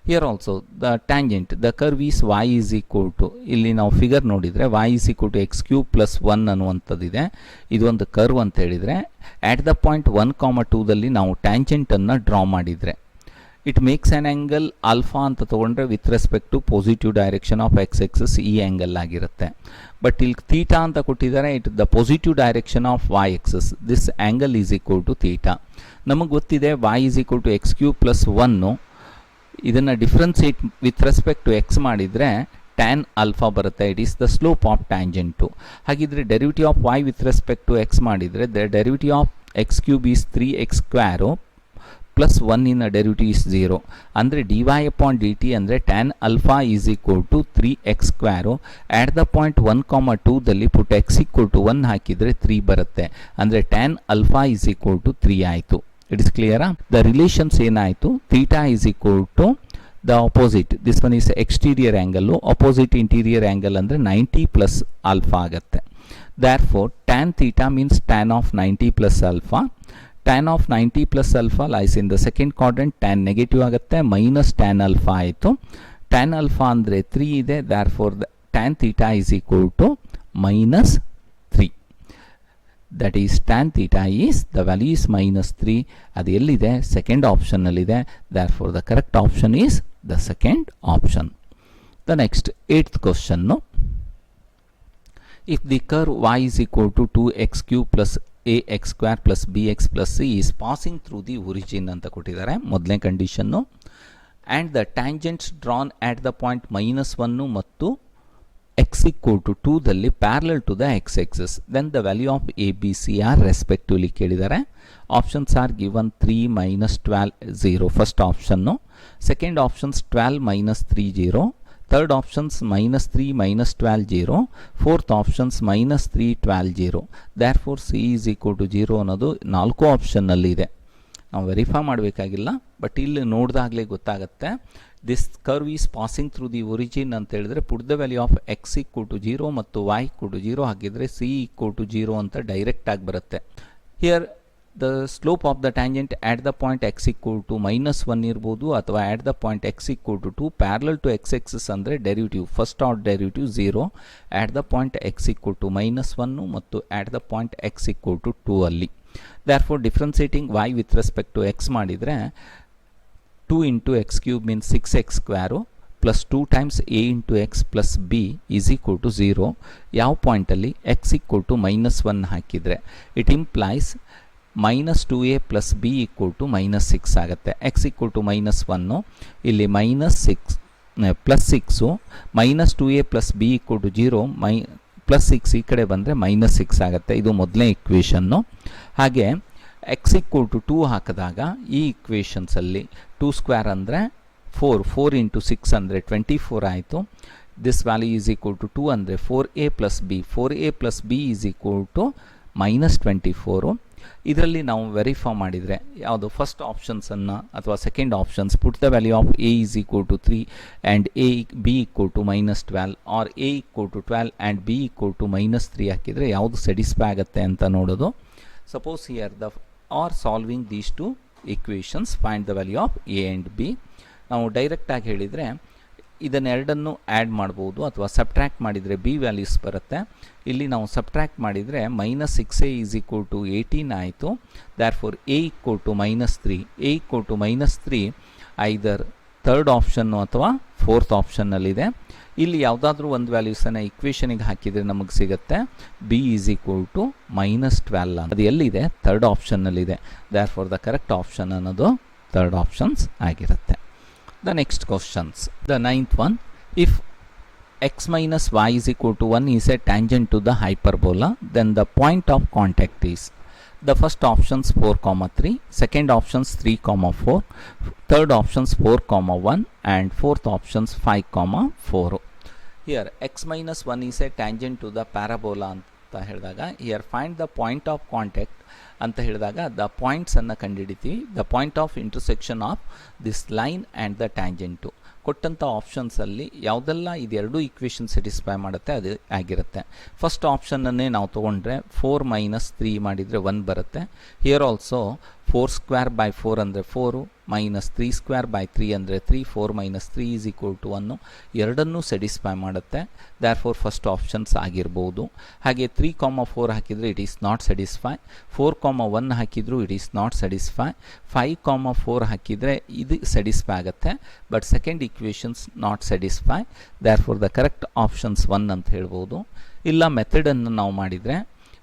Here also the tangent, the curve is y is equal to, ಇಲ್ಲಿ ನಾವು figure ನೋಡಿದರೆ y is equal to x cube plus 1 ಅನ್ನುವಂಥದ್ದಿದೆ. ಇದೊಂದು curve ಅಂತ ಹೇಳಿದರೆ at the point 1, 2 ದಲ್ಲಿ ನಾವು ಟ್ಯಾಂಜೆಂಟನ್ನು draw ಮಾಡಿದರೆ it makes an angle alpha ಅಂತ ತೊಗೊಂಡ್ರೆ with respect to positive direction of x axis ಈ ಆ್ಯಂಗಲ್ ಆಗಿರುತ್ತೆ. ಬಟ್ ಇಲ್ಲಿ ಥೀಟಾ ಅಂತ ಕೊಟ್ಟಿದ್ದಾರೆ, it the positive direction of y axis, this angle is equal to theta. ನಮಗೆ ಗೊತ್ತಿದೆ y is equal to x cube plus 1, ಇದನ್ನು differentiate with respect to x ಮಾಡಿದರೆ tan alpha ಬರುತ್ತೆ. It is the slope of tangent. ಹಾಗಿದ್ರೆ derivative of y with respect to x ಮಾಡಿದರೆ the derivative of x cube is 3x square plus 1 in derivative is 0. ಅಂದರೆ d Y upon d t ಅಂದರೆ tan alpha is equal to 3x square. At the point 1, 2 ದಲ್ಲಿ ಪುಟ್ x equal to 1 ಹಾಕಿದರೆ 3 ಬರುತ್ತೆ. ಅಂದರೆ tan alpha is equal to 3 ಆಯಿತು. It is ಕ್ಲಿಯರಾ? The relations ಏನಾಯಿತು? Theta is equal to the opposite, this one is exterior angle, opposite interior angle ಅಂದರೆ 90 plus alpha ಆಗುತ್ತೆ. Therefore tan theta means tan of 90 plus alpha. tan of 90 plus alpha lies in the second quadrant, tan negative ಆಗುತ್ತೆ, minus tan alpha ಆಯಿತು. tan alpha ಅಂದರೆ 3 ಇದೆ, therefore the tan theta is equal to minus 3. That is tan theta is, the value is minus 3. ಅದು ಎಲ್ಲಿದೆ? Second ಆಪ್ಷನ್ನಲ್ಲಿದೆ. therefore the correct option is the second option. The next 8th question. If the curve y is equal to 2x cube plus ax square plus bx plus c is passing through the origin ಅಂತ ಕೊಟ್ಟಿದ್ದಾರೆ ಮೊದಲನೇ condition, and the tangents drawn at the point minus 1 ಮತ್ತು x equal to 2 ದಲ್ಲಿ parallel to the x axis, then the value of a b c are respectively ಕೇಳಿದ್ದಾರೆ. Options are given 3 minus 12 0 first option, second options 12 minus 3 0, third options minus 3 minus 12 0, fourth options minus 3 12 0. therefore c is equal to 0 ಅನ್ನೋದು 4 ಆಪ್ಷನ್ನಲ್ಲಿ ಇದೆ. ನಾವು verify ಮಾಡಬೇಕಾಗಿಲ್ಲ, but ಇಲ್ಲಿ ನೋಡಿದಾಗಲೇ ಗೊತ್ತಾಗುತ್ತೆ. This curve is passing through the origin ಅಂತ ಹೇಳಿದ್ರೆ put the value of x equal to 0 ಮತ್ತು y ಈಕ್ವಲ್ ಟು 0 ಹಾಕಿದರೆ ಸಿ ಈಕ್ವಲ್ ಟು 0 ಅಂತ ಡೈರೆಕ್ಟ್ ಆಗಿ ಬರುತ್ತೆ. Here the slope of the tangent at the point x equal to minus 1 ಇರ್ಬೋದು, ಅಥವಾ at the point x equal to 2 parallel to x axis ಅಂದರೆ derivative first order derivative 0, at the point x equal to minus 1 ಮತ್ತು at the point x equal to 2 ಅಲ್ಲಿ. therefore differentiating y with respect to x ಮಾಡಿದರೆ 2 into x cube means 6x square plus 2 times a into x plus b is equal to 0. ಯಾವ ಪಾಯಿಂಟಲ್ಲಿ x equal to minus 1 ಹಾಕಿದರೆ it implies minus 2a plus b equal to minus 6 ಆಗುತ್ತೆ. x equal to minus 1 ಇಲ್ಲಿ minus 6 plus 6 minus 2a plus b equal to 0 plus 6 ಈ ಕಡೆ ಬಂದರೆ minus 6 ಆಗುತ್ತೆ. ಇದು ಮೊದಲನೇ ಇಕ್ವೇಷನ್ನು. ಹಾಗೆ ಎಕ್ಸ್ ಈಕ್ವಲ್ ಟು 2 ಹಾಕಿದಾಗ ಈ ಇಕ್ವೇಷನ್ಸಲ್ಲಿ 2 ಸ್ಕ್ವೇರ್ ಅಂದರೆ 4 ಇಂಟು 6 ಅಂದರೆ 24 ಆಯಿತು. This value is equal to 2 ಅಂದರೆ 4a plus b, 4a plus b is equal to minus 24. ಇದರಲ್ಲಿ ನಾವು ವೆರಿಫೈ ಮಾಡಿದರೆ ಯಾವುದು ಫಸ್ಟ್ ಆಪ್ಷನ್ಸನ್ನು ಅಥವಾ second options put the value of a is equal to 3 and b equal to minus 12 or a equal to 12 and b equal to minus 3 ಹಾಕಿದರೆ ಯಾವುದು satisfy ಆಗುತ್ತೆ ಅಂತ ನೋಡೋದು. Suppose here the or solving these two equations find the value of a and b. ನಾವು ಡೈರೆಕ್ಟಾಗಿ ಹೇಳಿದರೆ ಇದನ್ನೆರಡನ್ನು add ಮಾಡ್ಬೋದು ಅಥವಾ ಸಬ್ಟ್ರ್ಯಾಕ್ಟ್ ಮಾಡಿದರೆ ಬಿ ವ್ಯಾಲ್ಯೂಸ್ ಬರುತ್ತೆ. ಇಲ್ಲಿ ನಾವು ಸಬ್ಟ್ರ್ಯಾಕ್ಟ್ ಮಾಡಿದರೆ minus 6a is equal to 18 ಆಯಿತು. therefore a equal to minus 3, a equal to minus 3 either third option ಅಥವಾ ಫೋರ್ತ್ ಆಪ್ಷನ್ನಲ್ಲಿದೆ. ಇಲ್ಲಿ ಯಾವುದಾದ್ರೂ ಒಂದು ವ್ಯಾಲ್ಯೂಸನ್ನು ಇಕ್ವೇಷನಿಗೆ ಹಾಕಿದರೆ ನಮಗೆ ಸಿಗುತ್ತೆ b is equal to minus 12 ಅಂತ. ಅದು ಎಲ್ಲಿದೆ? ಥರ್ಡ್ ಆಪ್ಷನ್ನಲ್ಲಿದೆ. therefore ದ ಕರೆಕ್ಟ್ ಆಪ್ಷನ್ ಅನ್ನೋದು ಥರ್ಡ್ ಆಪ್ಷನ್ಸ್ ಆಗಿರುತ್ತೆ. The next questions. The ninth one, if x minus y is equal to 1 is a tangent to the hyperbola, then the point of contact is, the first options 4, 3, second options 3, 4, third options 4, 1 and fourth options 5, 4. Here x minus 1 is a tangent to the parabola ಅಂತ ಹೇಳಿದಾಗ here find the point of contact ಅಂತ ಹೇಳಿದಾಗ the ಪಾಯಿಂಟ್ಸನ್ನು ಕಂಡುಹಿಡಿತೀವಿ. The point of intersection of this line and the tangent ಕೊಟ್ಟಂಥ ಆಪ್ಷನ್ಸಲ್ಲಿ ಯಾವುದೆಲ್ಲ ಇದೆರಡೂ equation satisfy ಮಾಡುತ್ತೆ ಅದು ಆಗಿರುತ್ತೆ. ಫಸ್ಟ್ ಆಪ್ಷನ್ನನ್ನೇ ನಾವು ತೊಗೊಂಡ್ರೆ 4 minus 3 ಮಾಡಿದರೆ 1 ಬರುತ್ತೆ. ಹಿಯರ್ ಆಲ್ಸೋ 4 ಸ್ಕ್ವೇರ್ ಬೈ 4 ಅಂದರೆ 4 minus 3 ಸ್ಕ್ವೇರ್ ಬೈ 3 ಅಂದರೆ 3, 4 minus 3 ಈಸ್ ಈಕ್ವಲ್ ಟು 1 ಎರಡನ್ನೂ ಸ್ಯಾಟಿಸ್ಫೈ ಮಾಡುತ್ತೆ. ದ್ಯಾರ್ಫೋರ್ ಫಸ್ಟ್ ಆಪ್ಷನ್ಸ್ ಆಗಿರ್ಬೋದು. ಹಾಗೆ 3, 4 ಹಾಕಿದರೆ ಇಟ್ ಈಸ್ ನಾಟ್ ಸ್ಯಾಟಿಸ್ಫೈ, 4, 1 ಹಾಕಿದರೂ ಇಟ್ ಈಸ್ ನಾಟ್ ಸ್ಯಾಟಿಸ್ಫೈ, 5, 4 ಹಾಕಿದರೆ ಇದು ಸ್ಯಾಟಿಸ್ಫೈ ಆಗುತ್ತೆ. But second equations not satisfy. Therefore the correct options 1 ಅಂತ ಹೇಳ್ಬೋದು. ಇಲ್ಲ ಮೆಥಡನ್ನು ನಾವು ಮಾಡಿದರೆ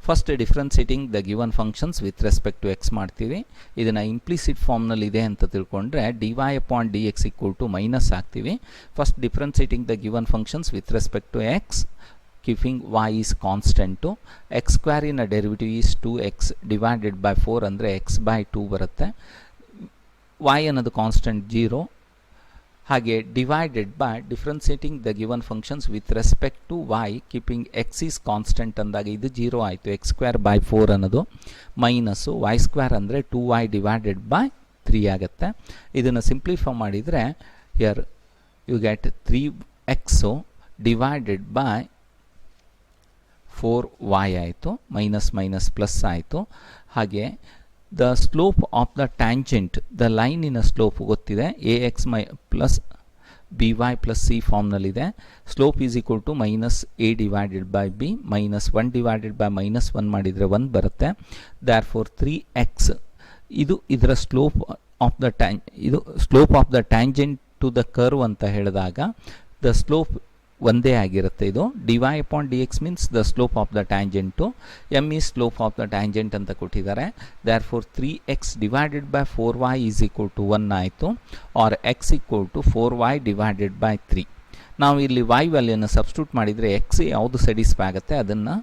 first differentiating the given functions with respect to x ಮಾಡ್ತೀವಿ. ಇದನ್ನು ಇಂಪ್ಲಿಸಿಟ್ ಫಾರ್ಮ್ನಲ್ಲಿ ಇದೆ ಅಂತ ತಿಳ್ಕೊಂಡ್ರೆ dy/dx ಈಕ್ವಲ್ ಟು ಮೈನಸ್ ಹಾಕ್ತೀವಿ. First differentiating the given functions with respect to x keeping y is constant. X ಸ್ಕ್ವೇರಿನ derivative is 2x divided by 4 ಅಂದರೆ x/2 ಬರುತ್ತೆ. y ಅನ್ನೋದು ಕಾನ್ಸ್ಟೆಂಟ್ 0. ಹಾಗೆ divided by differentiating the given functions with respect to y keeping x is constant ಅಂದಾಗ ಇದು 0 ಆಯಿತು. x²/4 ಅನ್ನೋದು minus y² ಅಂದರೆ 2y ಡಿವೈಡೆಡ್ ಬೈ 3 ಆಗುತ್ತೆ. ಇದನ್ನು ಸಿಂಪ್ಲಿಫೈ ಮಾಡಿದರೆ here you get 3x divided by 4y ಆಯಿತು. ಮೈನಸ್ ಮೈನಸ್ ಪ್ಲಸ್ ಆಯಿತು. ಹಾಗೆ the slope of the tangent, the ಲೈನಿನ ಸ್ಲೋಪ್ ಗೊತ್ತಿದೆ ax plus b y plus c ಫಾರ್ಮ್ನಲ್ಲಿದೆ. Slope is equal to minus a divided by b minus 1 divided by minus 1 ಮಾಡಿದರೆ 1 ಬರುತ್ತೆ. Therefore 3x ಇದು ಇದರ slope of the ಇದು slope of the tangent to the curve ಅಂತ ಹೇಳಿದಾಗ the slope ಒಂದೇ ಆಗಿರುತ್ತೆ. ಇದು dy upon dx means the slope of the tangent, m is slope of the tangent ಅಂತ ಕೊಟ್ಟಿದ್ದಾರೆ. Therefore 3x divided by 4y is equal to 1 ಆಯಿತು, or x equal to 4y divided by 3. ನಾವು ಇಲ್ಲಿ y ವ್ಯಾಲ್ಯೂನ substitute ಮಾಡಿದರೆ x ಯಾವುದು satisfy ಆಗುತ್ತೆ ಅದನ್ನು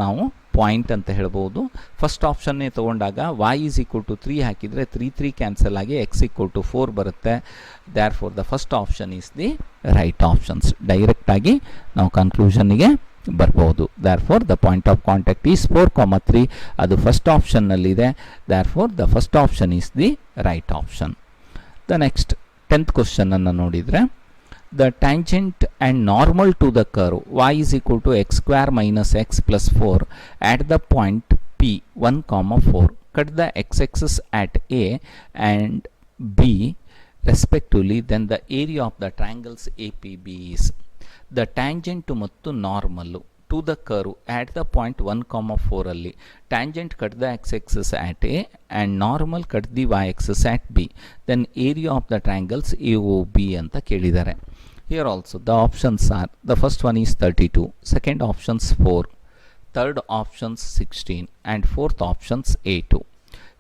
ನಾವು ಪಾಯಿಂಟ್ ಅಂತ ಹೇಳ್ಬೋದು. ಫಸ್ಟ್ ಆಪ್ಷನ್ನೇ ತೊಗೊಂಡಾಗ y ಈಸ್ ಈಕ್ವಲ್ ಟು 3 ಹಾಕಿದರೆ 3 ಕ್ಯಾನ್ಸಲ್ ಆಗಿ x ಈಕ್ವಲ್ ಟು 4 ಬರುತ್ತೆ. Therefore the first option is the right options. ಡೈರೆಕ್ಟಾಗಿ ನಾವು ಕನ್ಕ್ಲೂಷನ್ನಿಗೆ ಬರ್ಬೋದು. Therefore the point of contact is 4,3 ಅದು ಫಸ್ಟ್ ಆಪ್ಷನ್ನಲ್ಲಿದೆ. Therefore the first option is the right option. The next 10th ಕ್ವಶನನ್ನು ನೋಡಿದರೆ the tangent and normal to the curve y is equal to x square minus x plus 4 at the point P 1, 4. Cut the x-axis at A and B respectively, then the area of the triangles APB is. The tangent ಮತ್ತು normal to the curve at the point 1, 4 ಅಲ್ಲಿ tangent cut the x-axis at A and normal cut the y-axis at B. Then area of the triangles AOB ಅಂತ ಕೇಳಿದ್ದಾರೆ. Here also the options are, the first one is 32, second options 4, third options 16 and fourth options A2.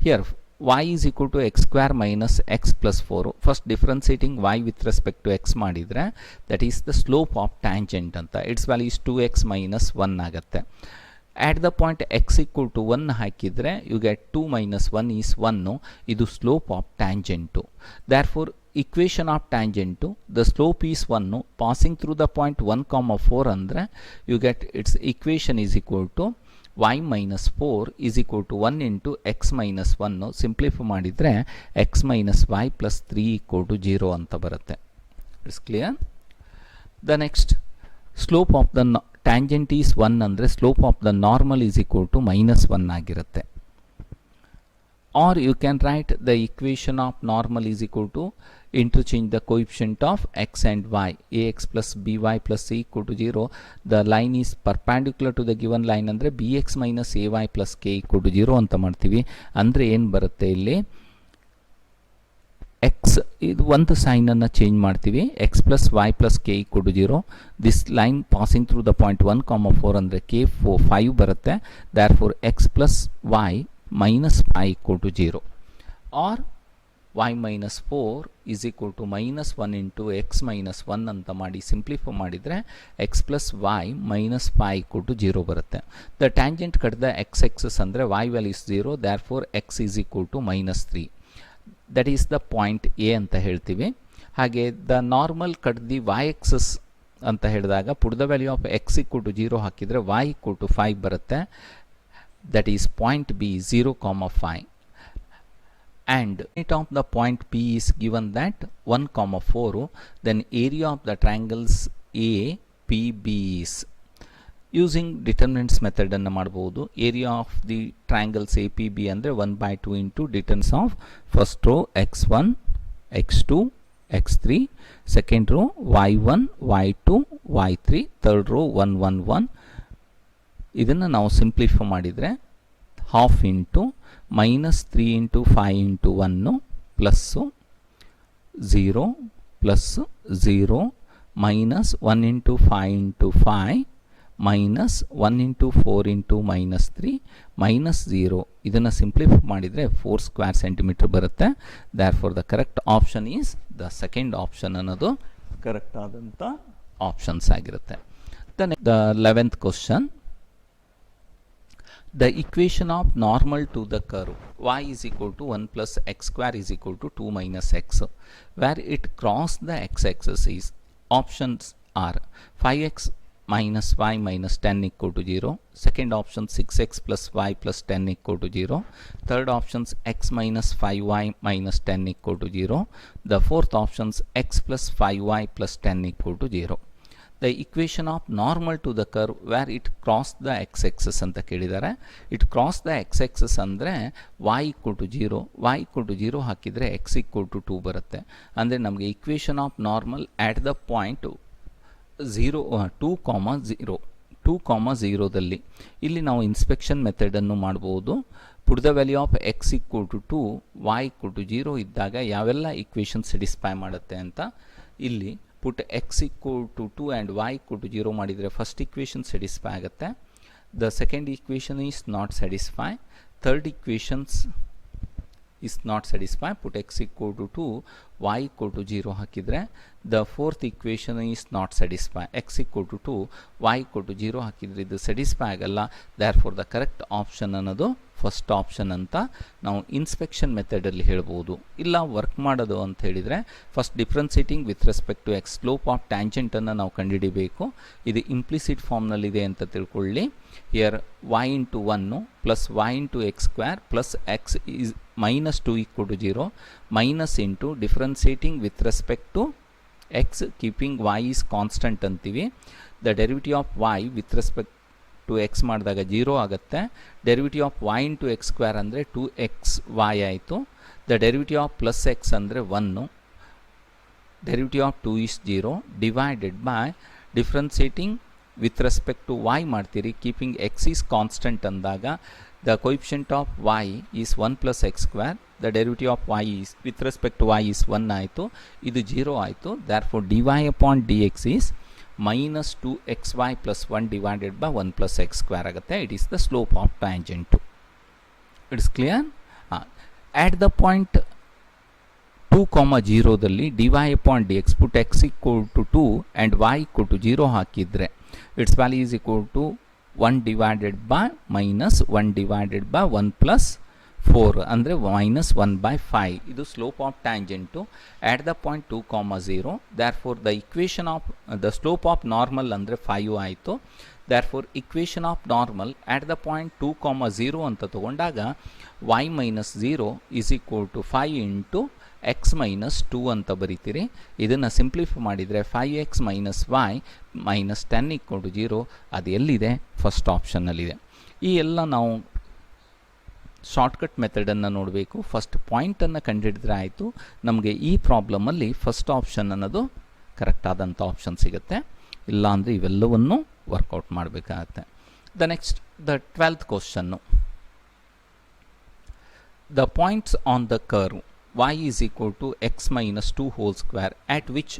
Here y is equal to x square minus x plus 4. First differentiating y with respect to x ಮಾಡಿದರೆ that is the slope of tangent ಅಂತ, its value is 2x minus 1 ಆಗುತ್ತೆ. At the point x equal to 1 ಹಾಕಿದರೆ you get 2 minus 1 is 1. ಇದು slope of tangent. Therefore equation of tangent the slope is 1 passing through the point 1, 4 ಅಂದರೆ you get its equation is equal to y minus 4 is equal to 1 into x minus 1. Simplify ಮಾಡಿದರೆ x minus y plus 3 equal to 0 ಅಂತ ಬರುತ್ತೆ. It's clear? The next slope of the tangent is 1 ಅಂದರೆ slope of the normal is equal to minus 1 ಆಗಿರುತ್ತೆ. Or you can write the equation of normal is equal to interchange the coefficient of x and y, ax plus by plus c equal to 0. The line is perpendicular to the given line ಅಂದರೆ bx minus ay plus k equal to 0 ಅಂತ ಮಾಡ್ತೀವಿ. ಅಂದರೆ ಏನು ಬರುತ್ತೆ ಇಲ್ಲಿ x ಇದು ಒಂದು ಸೈನನ್ನು change ಮಾಡ್ತೀವಿ, x plus y plus k equal to 0. This line passing through the point 1, 4 ಅಂದರೆ k 5 ಬರುತ್ತೆ. There four x plus y minus 5 equal to 0, or y minus 4 is equal to minus 1 into x minus 1 ಅಂತ ಮಾಡಿ simplify ಮಾಡಿದರೆ x plus y minus 5 equal to 0 ಬರುತ್ತೆ. The tangent cut the x-axis ಅಂದರೆ y value is 0, therefore x is equal to minus 3. That is the point A ಅಂತ ಹೇಳ್ತೀವಿ. ಹಾಗೆ the normal cut the y-axis ಅಂತ ಹೇಳಿದಾಗ put the value of x equal to 0 ಹಾಕಿದರೆ y equal to 5 ಬರುತ್ತೆ. That is point B 0, 5. And area of the point P is given that 1, 4. Then area of the triangles APB is. Using determinants method ಅನ್ನು ಮಾಡಬಹುದು. Area of the triangles APB ಅಂದರೆ 1/2 into determinants of first row x1, x2, x3, second row y1, y2, y3, third row 1, 1, 1. ಇದನ್ನು ನಾವು simplify ಮಾಡಿದರೆ half into minus 3 into 5 into 1 plus 0 plus 0 minus 1 into 5 into 5 minus 1 into 4 into minus 3 minus 0. ಇದನ್ನು simplify ಮಾಡಿದರೆ 4 square centimetre ಬರುತ್ತೆ. There for the correct option is the second option ಅನ್ನೋದು correct ಆದಂಥ options ಆಗಿರುತ್ತೆ. The 11th question, the equation of normal to the curve y is equal to 1 plus x square is equal to 2 minus x, where it cross the x-axis is. Options are 5x minus y minus 10 equal to 0. Second option 6x plus y plus 10 equal to 0. Third options x minus 5y minus 10 equal to 0. The fourth options x plus 5y plus 10 equal to 0. The equation of normal to the curve where it cross the x axis ಅಂತ ಕೇಳಿದ್ದಾರೆ. It cross the x axis ಅಂದರೆ y equal to 0, y equal to 0 ಹಾಕಿದರೆ x equal to 2 ಬರುತ್ತೆ. ಅಂದರೆ ನಮಗೆ equation of normal at the point 2,0ದಲ್ಲಿ ಇಲ್ಲಿ ನಾವು ಇನ್ಸ್ಪೆಕ್ಷನ್ ಮೆಥಡನ್ನು ಮಾಡ್ಬೋದು. Put the value of x equal to 2, y equal to 0 ಇದ್ದಾಗ ಯಾವೆಲ್ಲ ಇಕ್ವೇಷನ್ ಸ್ಯಾಟಿಸ್ಫೈ ಮಾಡುತ್ತೆ ಅಂತ ಇಲ್ಲಿ put x equal to 2 and y equal to 0 ಮಾಡಿದರೆ ಫಸ್ಟ್ ಇಕ್ವೇಷನ್ ಸ್ಯಾಟಿಸ್ಫೈ ಆಗುತ್ತೆ. The second equation is not satisfy. Third equations is not satisfy. Put x equal to 2, y equal to 0 ಹಾಕಿದರೆ the fourth equation is not satisfy. x equal to 2, y equal to 0 ಹಾಕಿದರೆ ಇದು satisfy ಆಗಲ್ಲ. therefore the correct option ಅನ್ನೋದು first option ಅಂತ ನಾವು inspection ಮೆಥಡಲ್ಲಿ ಹೇಳ್ಬೋದು. ಇಲ್ಲ work ಮಾಡೋದು ಅಂತ ಹೇಳಿದರೆ first differentiating with respect to x slope of ಟ್ಯಾಂಜೆಂಟನ್ನು ನಾವು ಕಂಡುಹಿಡಿಬೇಕು. ಇದು ಇಂಪ್ಲಿಸಿಟ್ ಫಾರ್ಮ್ನಲ್ಲಿದೆ ಅಂತ ತಿಳ್ಕೊಳ್ಳಿ. Here y into 1 plus y into x square plus x is -2 equal to 0 minus into differentiating with respect to x keeping y is constant ಅಂತೀವಿ. The derivative of y with respect to x ಮಾಡಿದಾಗ 0 ಆಗುತ್ತೆ. Derivative of y into x square ಅಂದರೆ 2xy ಆಯಿತು. The derivative of plus x ಅಂದರೆ 1. Derivative of 2 is 0 divided by differentiating with respect to y ಮಾಡ್ತೀರಿ. Keeping x is constant ಅಂದಾಗ the coefficient of y is 1 plus x square. The derivative of y is with respect to y is 1 ಆಯಿತು. ಇದು 0 ಆಯಿತು. therefore dy upon dx is -2xy plus 1 divided by 1 plus x square ಆಗುತ್ತೆ. It is the slope of tangent. It's clear. At the point 2,0ದಲ್ಲಿ dy upon dx put x equal to 2 and y equal to 0 ಹಾಕಿದರೆ it's value is equal to 1 divided by -1 divided by 1 plus 4 ಅಂದರೆ -1/5. ಇದು slope of tangent at the point 2,0. therefore the equation of the slope of normal ಅಂದರೆ 5 ಆಯಿತು. therefore equation of normal at the point 2,0 ಅಂತ ತಗೊಂಡಾಗ y minus 0 is equal to 5 into x minus 2 ಅಂತ ಬರೀತೀರಿ. ಇದನ್ನು simplify ಮಾಡಿದರೆ 5x minus y minus 10 equal to 0. ಅದು ಎಲ್ಲಿದೆ? First ಆಪ್ಷನ್ನಲ್ಲಿದೆ. ಈ ಎಲ್ಲ ನಾವು ಶಾರ್ಟ್ಕಟ್ ಮೆಥಡನ್ನು ನೋಡಬೇಕು. ಫಸ್ಟ್ ಪಾಯಿಂಟನ್ನು ಕಂಡುಹಿಡಿದ್ರೆ ಆಯಿತು. ನಮಗೆ ಈ ಪ್ರಾಬ್ಲಮಲ್ಲಿ ಫಸ್ಟ್ ಆಪ್ಷನ್ ಅನ್ನೋದು ಕರೆಕ್ಟ್ ಆದಂಥ ಆಪ್ಷನ್ ಸಿಗುತ್ತೆ. ಇಲ್ಲ ಅಂದರೆ ಇವೆಲ್ಲವನ್ನು ವರ್ಕೌಟ್ ಮಾಡಬೇಕಾಗತ್ತೆ. The next the 12th question. The points on the curve y is equal to x minus 2 whole square at which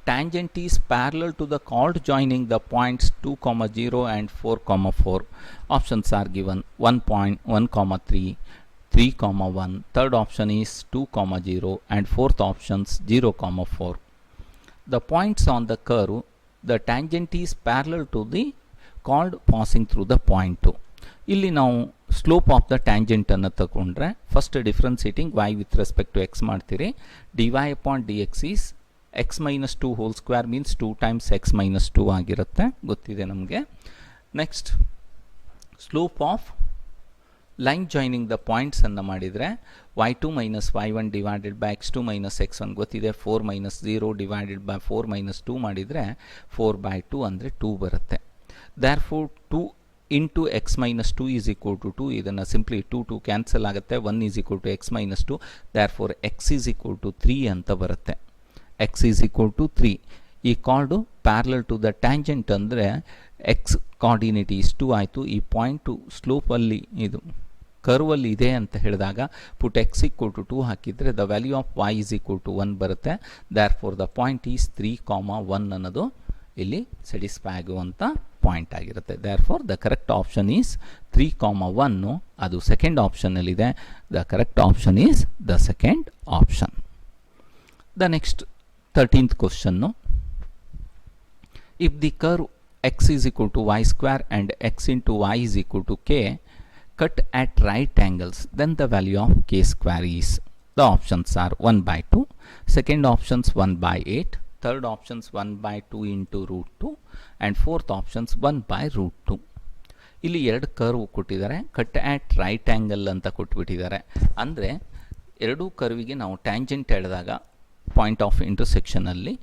tangent is parallel to the chord joining the points 2,0 and 4,4. Options are given 1.1,3, 3,1. Third option is 2,0 and fourth options 0,4. The points on the curve, the tangent is parallel to the chord passing through the point 2. ಇಲ್ಲಿ ನಾವು slope of the ಟ್ಯಾಂಜೆಂಟನ್ನು ತಗೊಂಡ್ರೆ first differentiating y with respect to x ಮಾಡ್ತೀರಿ. dy upon dx is x minus 2 whole square means 2 times x minus 2 ಆಗಿರುತ್ತೆ, ಗೊತ್ತಿದೆ ನಮಗೆ. Next slope of line joining the ಪಾಯಿಂಟ್ಸನ್ನು ಮಾಡಿದರೆ y2 minus y1 divided by x2 minus x1 ಗೊತ್ತಿದೆ. 4 minus 0 divided by 4 minus 2 ಮಾಡಿದರೆ 4/2 ಅಂದರೆ 2 ಬರುತ್ತೆ. therefore 2 into X minus 2 is equal to 2. ಇದನ್ನು ಸಿಂಪ್ಲಿ 2 ಕ್ಯಾನ್ಸಲ್ ಆಗುತ್ತೆ. 1 is equal to x minus 2. therefore x is equal to 3 ಅಂತ ಬರುತ್ತೆ. X is equal to 3. ಈ chord parallel to the tangent ಅಂದರೆ x coordinate is 2 ಆಯಿತು. ಈ point ಸ್ಲೋಪಲ್ಲಿ ಇದು ಕರ್ವಲ್ಲಿ ಇದೆ ಅಂತ ಹೇಳಿದಾಗ ಪುಟ್ ಎಕ್ಸ್ ಈಕ್ವಲ್ ಟು 2 ಹಾಕಿದರೆ the value of y is equal to 1 ಬರುತ್ತೆ. therefore ದ ಪಾಯಿಂಟ್ ಈಸ್ 3,1 ಅನ್ನೋದು ಇಲ್ಲಿ ಸ್ಯಾಟಿಸ್ಫೈ ಆಗುವಂಥ ಪಾಯಿಂಟ್ ಆಗಿರುತ್ತೆ. therefore the correct option is 3,1. ಅದು ಸೆಕೆಂಡ್ ಆಪ್ಷನ್ನಲ್ಲಿದೆ. The correct option is the second option. The next 13th question. If the curve x is equal to y square and x into y is equal to k cut at right angles, then the value of k square is. The options are 1/2, second options 1/8, third options 1/2 into root 2 and fourth options 1/√2. ಇಲ್ಲಿ ಎರಡು curve ಕೊಟ್ಟಿದ್ದಾರೆ. Cut ಆಟ್ right angle ಅಂತ ಕೊಟ್ಬಿಟ್ಟಿದ್ದಾರೆ. ಅಂದರೆ ಎರಡೂ ಕರ್ವಿಗೆ ನಾವು tangent ಎಳೆದಾಗ point of ಇಂಟರ್ಸೆಕ್ಷನಲ್ಲಿ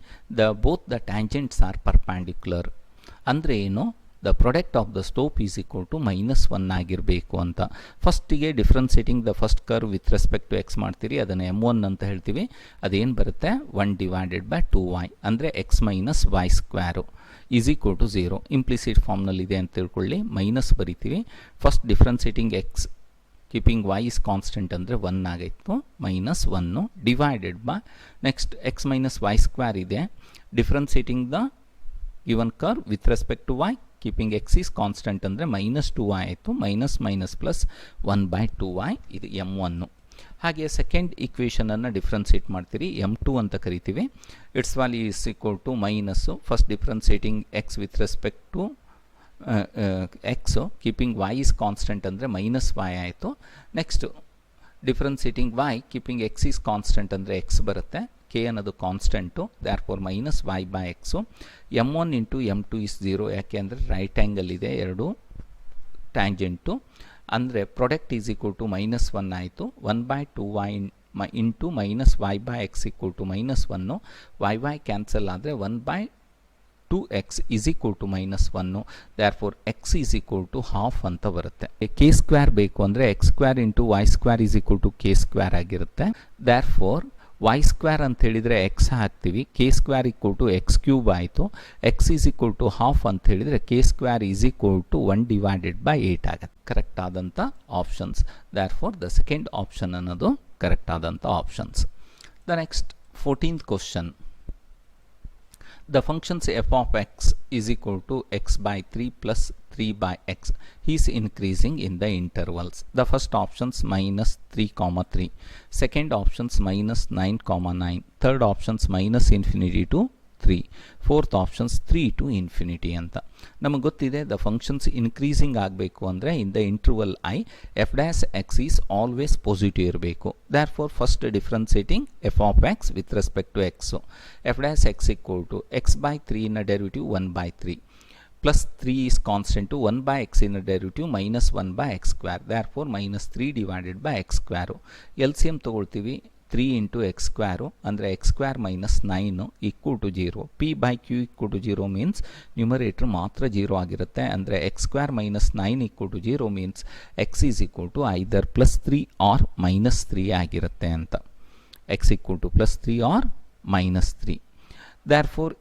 both the tangents are perpendicular. ಅಂದರೆ ಏನು, the product of the slope is equal to -1 ಆಗಿರಬೇಕು ಅಂತ. ಫಸ್ಟಿಗೆ differentiating the first curve with respect to x ಮಾಡ್ತೀರಿ, ಅದನ್ನು m1 ಅಂತ ಹೇಳ್ತೀವಿ. ಅದೇನು ಬರುತ್ತೆ, 1/2y ಅಂದರೆ x minus y square is equal to 0. Implicit ಫಾರ್ಮ್ನಲ್ಲಿದೆ ಅಂತ ತಿಳ್ಕೊಳ್ಳಿ, ಮೈನಸ್ ಬರಿತೀವಿ. First differentiating x keeping y is constant ಅಂದರೆ 1 ಆಗಿತ್ತು, -1 divided by next x minus y square ಇದೆ. Differentiating the given curve with respect to y keeping x is constant ಅಂದರೆ -2y ಆಯಿತು, minus minus plus 1/2y ಇದು m1. ಹಾಗೆ second ಇಕ್ವೇಷನನ್ನು differentiate ಮಾಡ್ತೀರಿ, m2 ಅಂತ ಕರಿತೀವಿ. It's value is equal to minus first differentiating x with respect to x keeping y is constant ಅಂದರೆ -y ಆಯಿತು. Next differentiating y keeping x is constant ಅಂದರೆ x ಬರುತ್ತೆ, k ಅನ್ನೋದು constant, therefore -y/x. m1 into m2 is 0, ಯಾಕೆ ಅಂದರೆ right angle ಇದೆ ಎರಡು ಟ್ಯಾಂಜೆಂಟು, ಅಂದರೆ ಪ್ರಾಡಕ್ಟ್ ಈಸ್ ಈಕ್ವಲ್ ಟು -1 ಆಯಿತು. 1/2y into -y/x equal to -1, y cancel ಆದರೆ 1/2x is equal to -1, therefore x is equal to half ಅಂತ ಬರುತ್ತೆ. k ಸ್ಕ್ವೇರ್ ಬೇಕು ಅಂದರೆ x square into y square is equal to k square ಆಗಿರುತ್ತೆ. Therefore y square ಅಂತ ಹೇಳಿದರೆ x ಹಾಕ್ತೀವಿ, k square equal to x cube ಆಯಿತು. x is equal to half ಅಂತ ಹೇಳಿದರೆ k square is equal to 1/8 ಆಗುತ್ತೆ. ಕರೆಕ್ಟ್ ಆದಂಥ options. ದ್ಯಾರ್ಫೋರ್ the second option ಅನ್ನೋದು ಕರೆಕ್ಟ್ ಆದಂಥ options. The next 14th question. The functions f of x is equal to x/3 plus 3/x is increasing in the intervals. The first options -3, second options -9, third options -infinity to 3, fourth options 3 to infinity ಅಂತ. ನಮಗೆ ಗೊತ್ತಿದೆ the functions increasing ಆಗಬೇಕು ಅಂದರೆ in the interval i f dash x is always positive ಇರಬೇಕು. Therefore first differentiating f of x with respect to x, f dash x equal to x/3 in derivative 1/3 plus 3 is constant 1/x in derivative -1/x square, therefore -3 divided by x square. L C M ತೊಗೊಳ್ತೀವಿ, 3 into x square ಅಂದರೆ x square minus 9 equal to 0. p/q equal to 0 means numerator ಮಾತ್ರ 0 ಆಗಿರುತ್ತೆ, ಅಂದರೆ x square minus 9 equal to 0 means x is equal to either +3 or -3 ಆಗಿರುತ್ತೆ ಅಂತ. x equal to +3 or -3. Therefore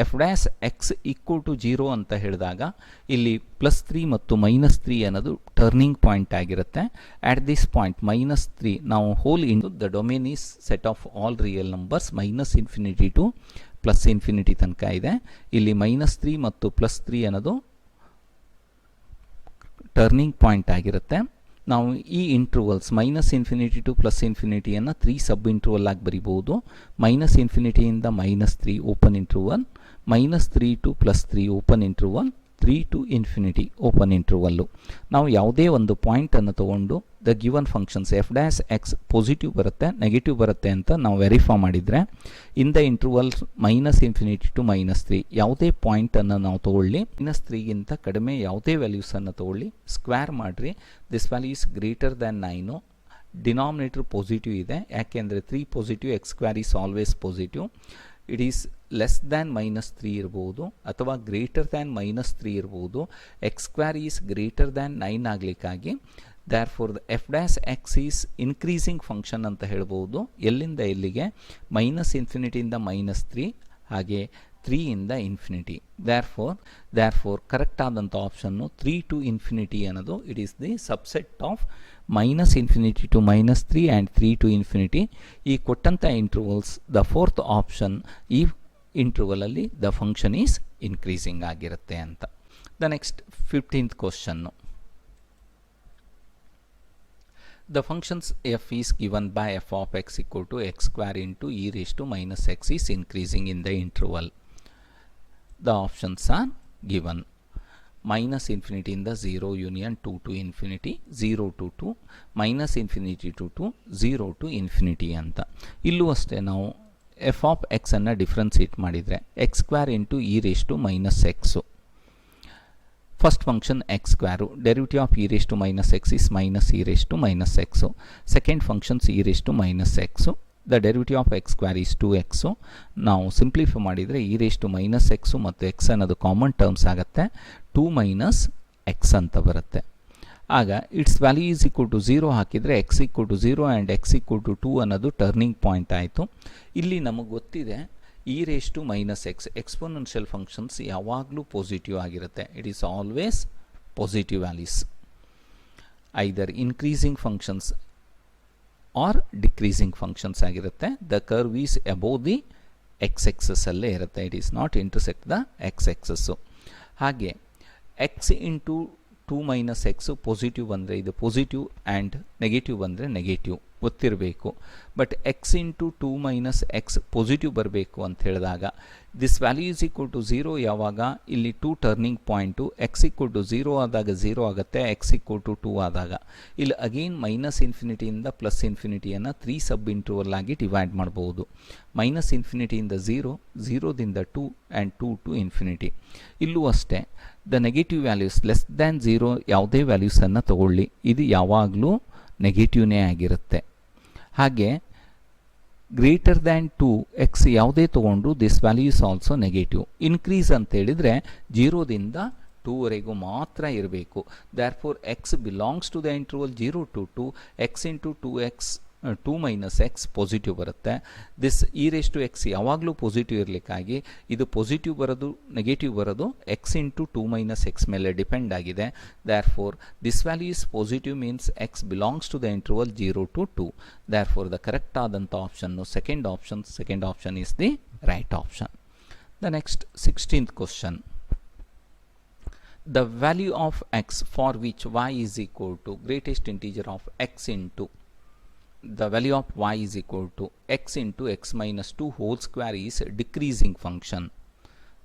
f dash x equal to 0 ಅಂತ ಹೇಳಿದಾಗ ಇಲ್ಲಿ +3 ಮತ್ತು -3 ಅನ್ನೋದು ಟರ್ನಿಂಗ್ ಪಾಯಿಂಟ್ ಆಗಿರುತ್ತೆ. ಆಟ್ ದಿಸ್ ಪಾಯಿಂಟ್ -3 ನಾವು whole in the domain is set of all real numbers -∞ to +∞ ತನಕ ಇದೆ. ಇಲ್ಲಿ -3 ಮತ್ತು +3 ಅನ್ನೋದು ಟರ್ನಿಂಗ್ ಪಾಯಿಂಟ್ ಆಗಿರುತ್ತೆ. ನಾವು ಈ ಇಂಟರ್ವಲ್ಸ್ -∞ ಟು +∞ ಅನ್ನು 3 ಸಬ್ ಇಂಟರ್ವಲ್ ಆಗಿ ಬರಿಬಹುದು. -∞ ಇಂದ -3 open interval, -3 to +3 open interval, 3 to infinity open interval. ನಾವು ಯಾವುದೇ ಒಂದು ಪಾಯಿಂಟನ್ನು ತೊಗೊಂಡು the given functions f dash x positive ಬರುತ್ತೆ ನೆಗೆಟಿವ್ ಬರುತ್ತೆ ಅಂತ ನಾವು ವೆರಿಫೈ ಮಾಡಿದರೆ ಇನ್ ದ ಇಂಟರ್ವಲ್ -∞ ಟು -3 ಯಾವುದೇ ಪಾಯಿಂಟನ್ನು ನಾವು ತೊಗೊಳ್ಳಿ, -3ಗಿಂತ ಕಡಿಮೆ ಯಾವುದೇ ವ್ಯಾಲ್ಯೂಸನ್ನು ತೊಗೊಳ್ಳಿ, ಸ್ಕ್ವೇರ್ ಮಾಡಿರಿ. This value is greater than 9. Denominator positive ಇದೆ, ಯಾಕೆಂದರೆ 3 positive, x square is always positive. It is less than -3 ಇರ್ಬೋದು ಅಥವಾ ಗ್ರೇಟರ್ ದ್ಯಾನ್ -3 ಇರ್ಬೋದು. X square is greater than 9 ಆಗಲಿಕ್ಕಾಗಿ therefore the f dash x is increasing function ಅಂತ ಹೇಳ್ಬೋದು. ಎಲ್ಲಿಂದ ಎಲ್ಲಿಗೆ? -∞ ಇಂದ -3 ಹಾಗೆ 3 ಇಂದ ಇನ್ಫಿನಿಟಿ. ದ್ಯಾರ್ ಫೋರ್ ಕರೆಕ್ಟ್ ಆದಂಥ ಆಪ್ಷನ್ನು 3 ಟು ಇನ್ಫಿನಿಟಿ ಅನ್ನೋದು it is the subset of -∞ to -3 and 3 to infinity. ಈ ಕೊಟ್ಟಂಥ ಇಂಟರ್ವಲ್ಸ್ ದ ಫೋರ್ತ್ ಆಪ್ಷನ್ ಈ ಇಂಟರ್ವಲಲ್ಲಿ ದ ಫಂಕ್ಷನ್ ಈಸ್ ಇನ್ಕ್ರೀಸಿಂಗ್ ಆಗಿರುತ್ತೆ ಅಂತ. The next 15th question. The functions f is given by f of x equal to x square into e raised to minus x is increasing in the interval. The options are given. -∞ in the 0 union 2 to infinity, 0 to 2, -∞ to 2, 0 to infinity ಅಂತ. ಇಲ್ಲೂ ಅಷ್ಟೇ ನಾವು F of X ಅನ್ನು differentiate ಮಾಡಿದರೆ x square into e raised to minus x. First function X square, derivative of e raised to minus x is -e raised to minus x. Second functions e raised to minus x, the derivative of X square is 2x. ನಾವು simplify ಮಾಡಿದರೆ e raised to minus x ಮತ್ತು x ಅನ್ನೋದು common terms ಆಗುತ್ತೆ, 2 minus x ಅಂತ ಬರುತ್ತೆ. ಆಗ its value is equal to 0 ಹಾಕಿದರೆ x equal to 0 and x equal to 2 ಅನ್ನೋದು ಟರ್ನಿಂಗ್ ಪಾಯಿಂಟ್ ಆಯಿತು. ಇಲ್ಲಿ ನಮಗೆ ಗೊತ್ತಿದೆ e raised to minus x exponential functions ಯಾವಾಗಲೂ ಪಾಸಿಟಿವ್ ಆಗಿರುತ್ತೆ. It is always positive values, either increasing functions or decreasing functions ಆಗಿರುತ್ತೆ. The curve is above the x axis ಅಲ್ಲೇ ಇರುತ್ತೆ, it is not intersect the x axis. ಹಾಗೆ x into 2 minus x positive ಬಂದರೆ ಇದು positive and negative ಬಂದರೆ negative ಗೊತ್ತಿರಬೇಕು. But x into 2 minus x positive ಬರಬೇಕು ಅಂತ ಹೇಳಿದಾಗ this value is equal to 0 ಯಾವಾಗ ಇಲ್ಲಿ 2 turning point x equal to 0 ಆದಾಗ 0 ಆಗುತ್ತೆ, ಎಕ್ಸ್ ಈಕ್ವಲ್ ಟು 2 ಆದಾಗ. ಇಲ್ಲಿ ಅಗೇನ್ ಮೈನಸ್ ಇನ್ಫಿನಿಟಿಯಿಂದ ಪ್ಲಸ್ ಇನ್ಫಿನಿಟಿಯನ್ನು 3 ಸಬ್ ಇಂಟರ್ವಲ್ ಆಗಿ ಡಿವೈಡ್ ಮಾಡ್ಬೋದು. ಮೈನಸ್ ಇನ್ಫಿನಿಟಿಯಿಂದ 0, 0ದಿಂದ 2 ಆ್ಯಂಡ್ 2 ಟು ಇನ್ಫಿನಿಟಿ. ಇಲ್ಲೂ ಅಷ್ಟೇ the negative values less than 0 ಯಾವುದೇ ವ್ಯಾಲ್ಯೂಸನ್ನು ತಗೊಳ್ಳಿ, ಇದು ಯಾವಾಗಲೂ ನೆಗೆಟಿವ್ನೇ ಆಗಿರುತ್ತೆ. ಹಾಗೆ ಗ್ರೇಟರ್ ದ್ಯಾನ್ 2 ಎಕ್ಸ್ ಯಾವುದೇ ತೊಗೊಂಡು this value is also negative. Increase ಅಂತ ಹೇಳಿದರೆ 0ದಿಂದ 2ವರೆಗೂ ಮಾತ್ರ ಇರಬೇಕು. Therefore x belongs to the interval 0 to 2, x into 2 minus x positive ಬರುತ್ತೆ. This e raised to x ಯಾವಾಗಲೂ ಪಾಸಿಟಿವ್ ಇರಲಿಕ್ಕಾಗಿ ಇದು ಪಾಸಿಟಿವ್ ಬರೋದು ನೆಗೆಟಿವ್ ಬರೋದು ಎಕ್ಸ್ ಇಂಟು 2 ಮೈನಸ್ ಎಕ್ಸ್ ಮೇಲೆ ಡಿಪೆಂಡ್ ಆಗಿದೆ. Therefore this value is positive means x belongs to the interval 0 to 2. There four the correct ಆದಂಥ option second option is the right option. The next 16th question. The value of x for which y is equal to greatest integer of x into the value of y is equal to x into x minus 2 whole square is decreasing function.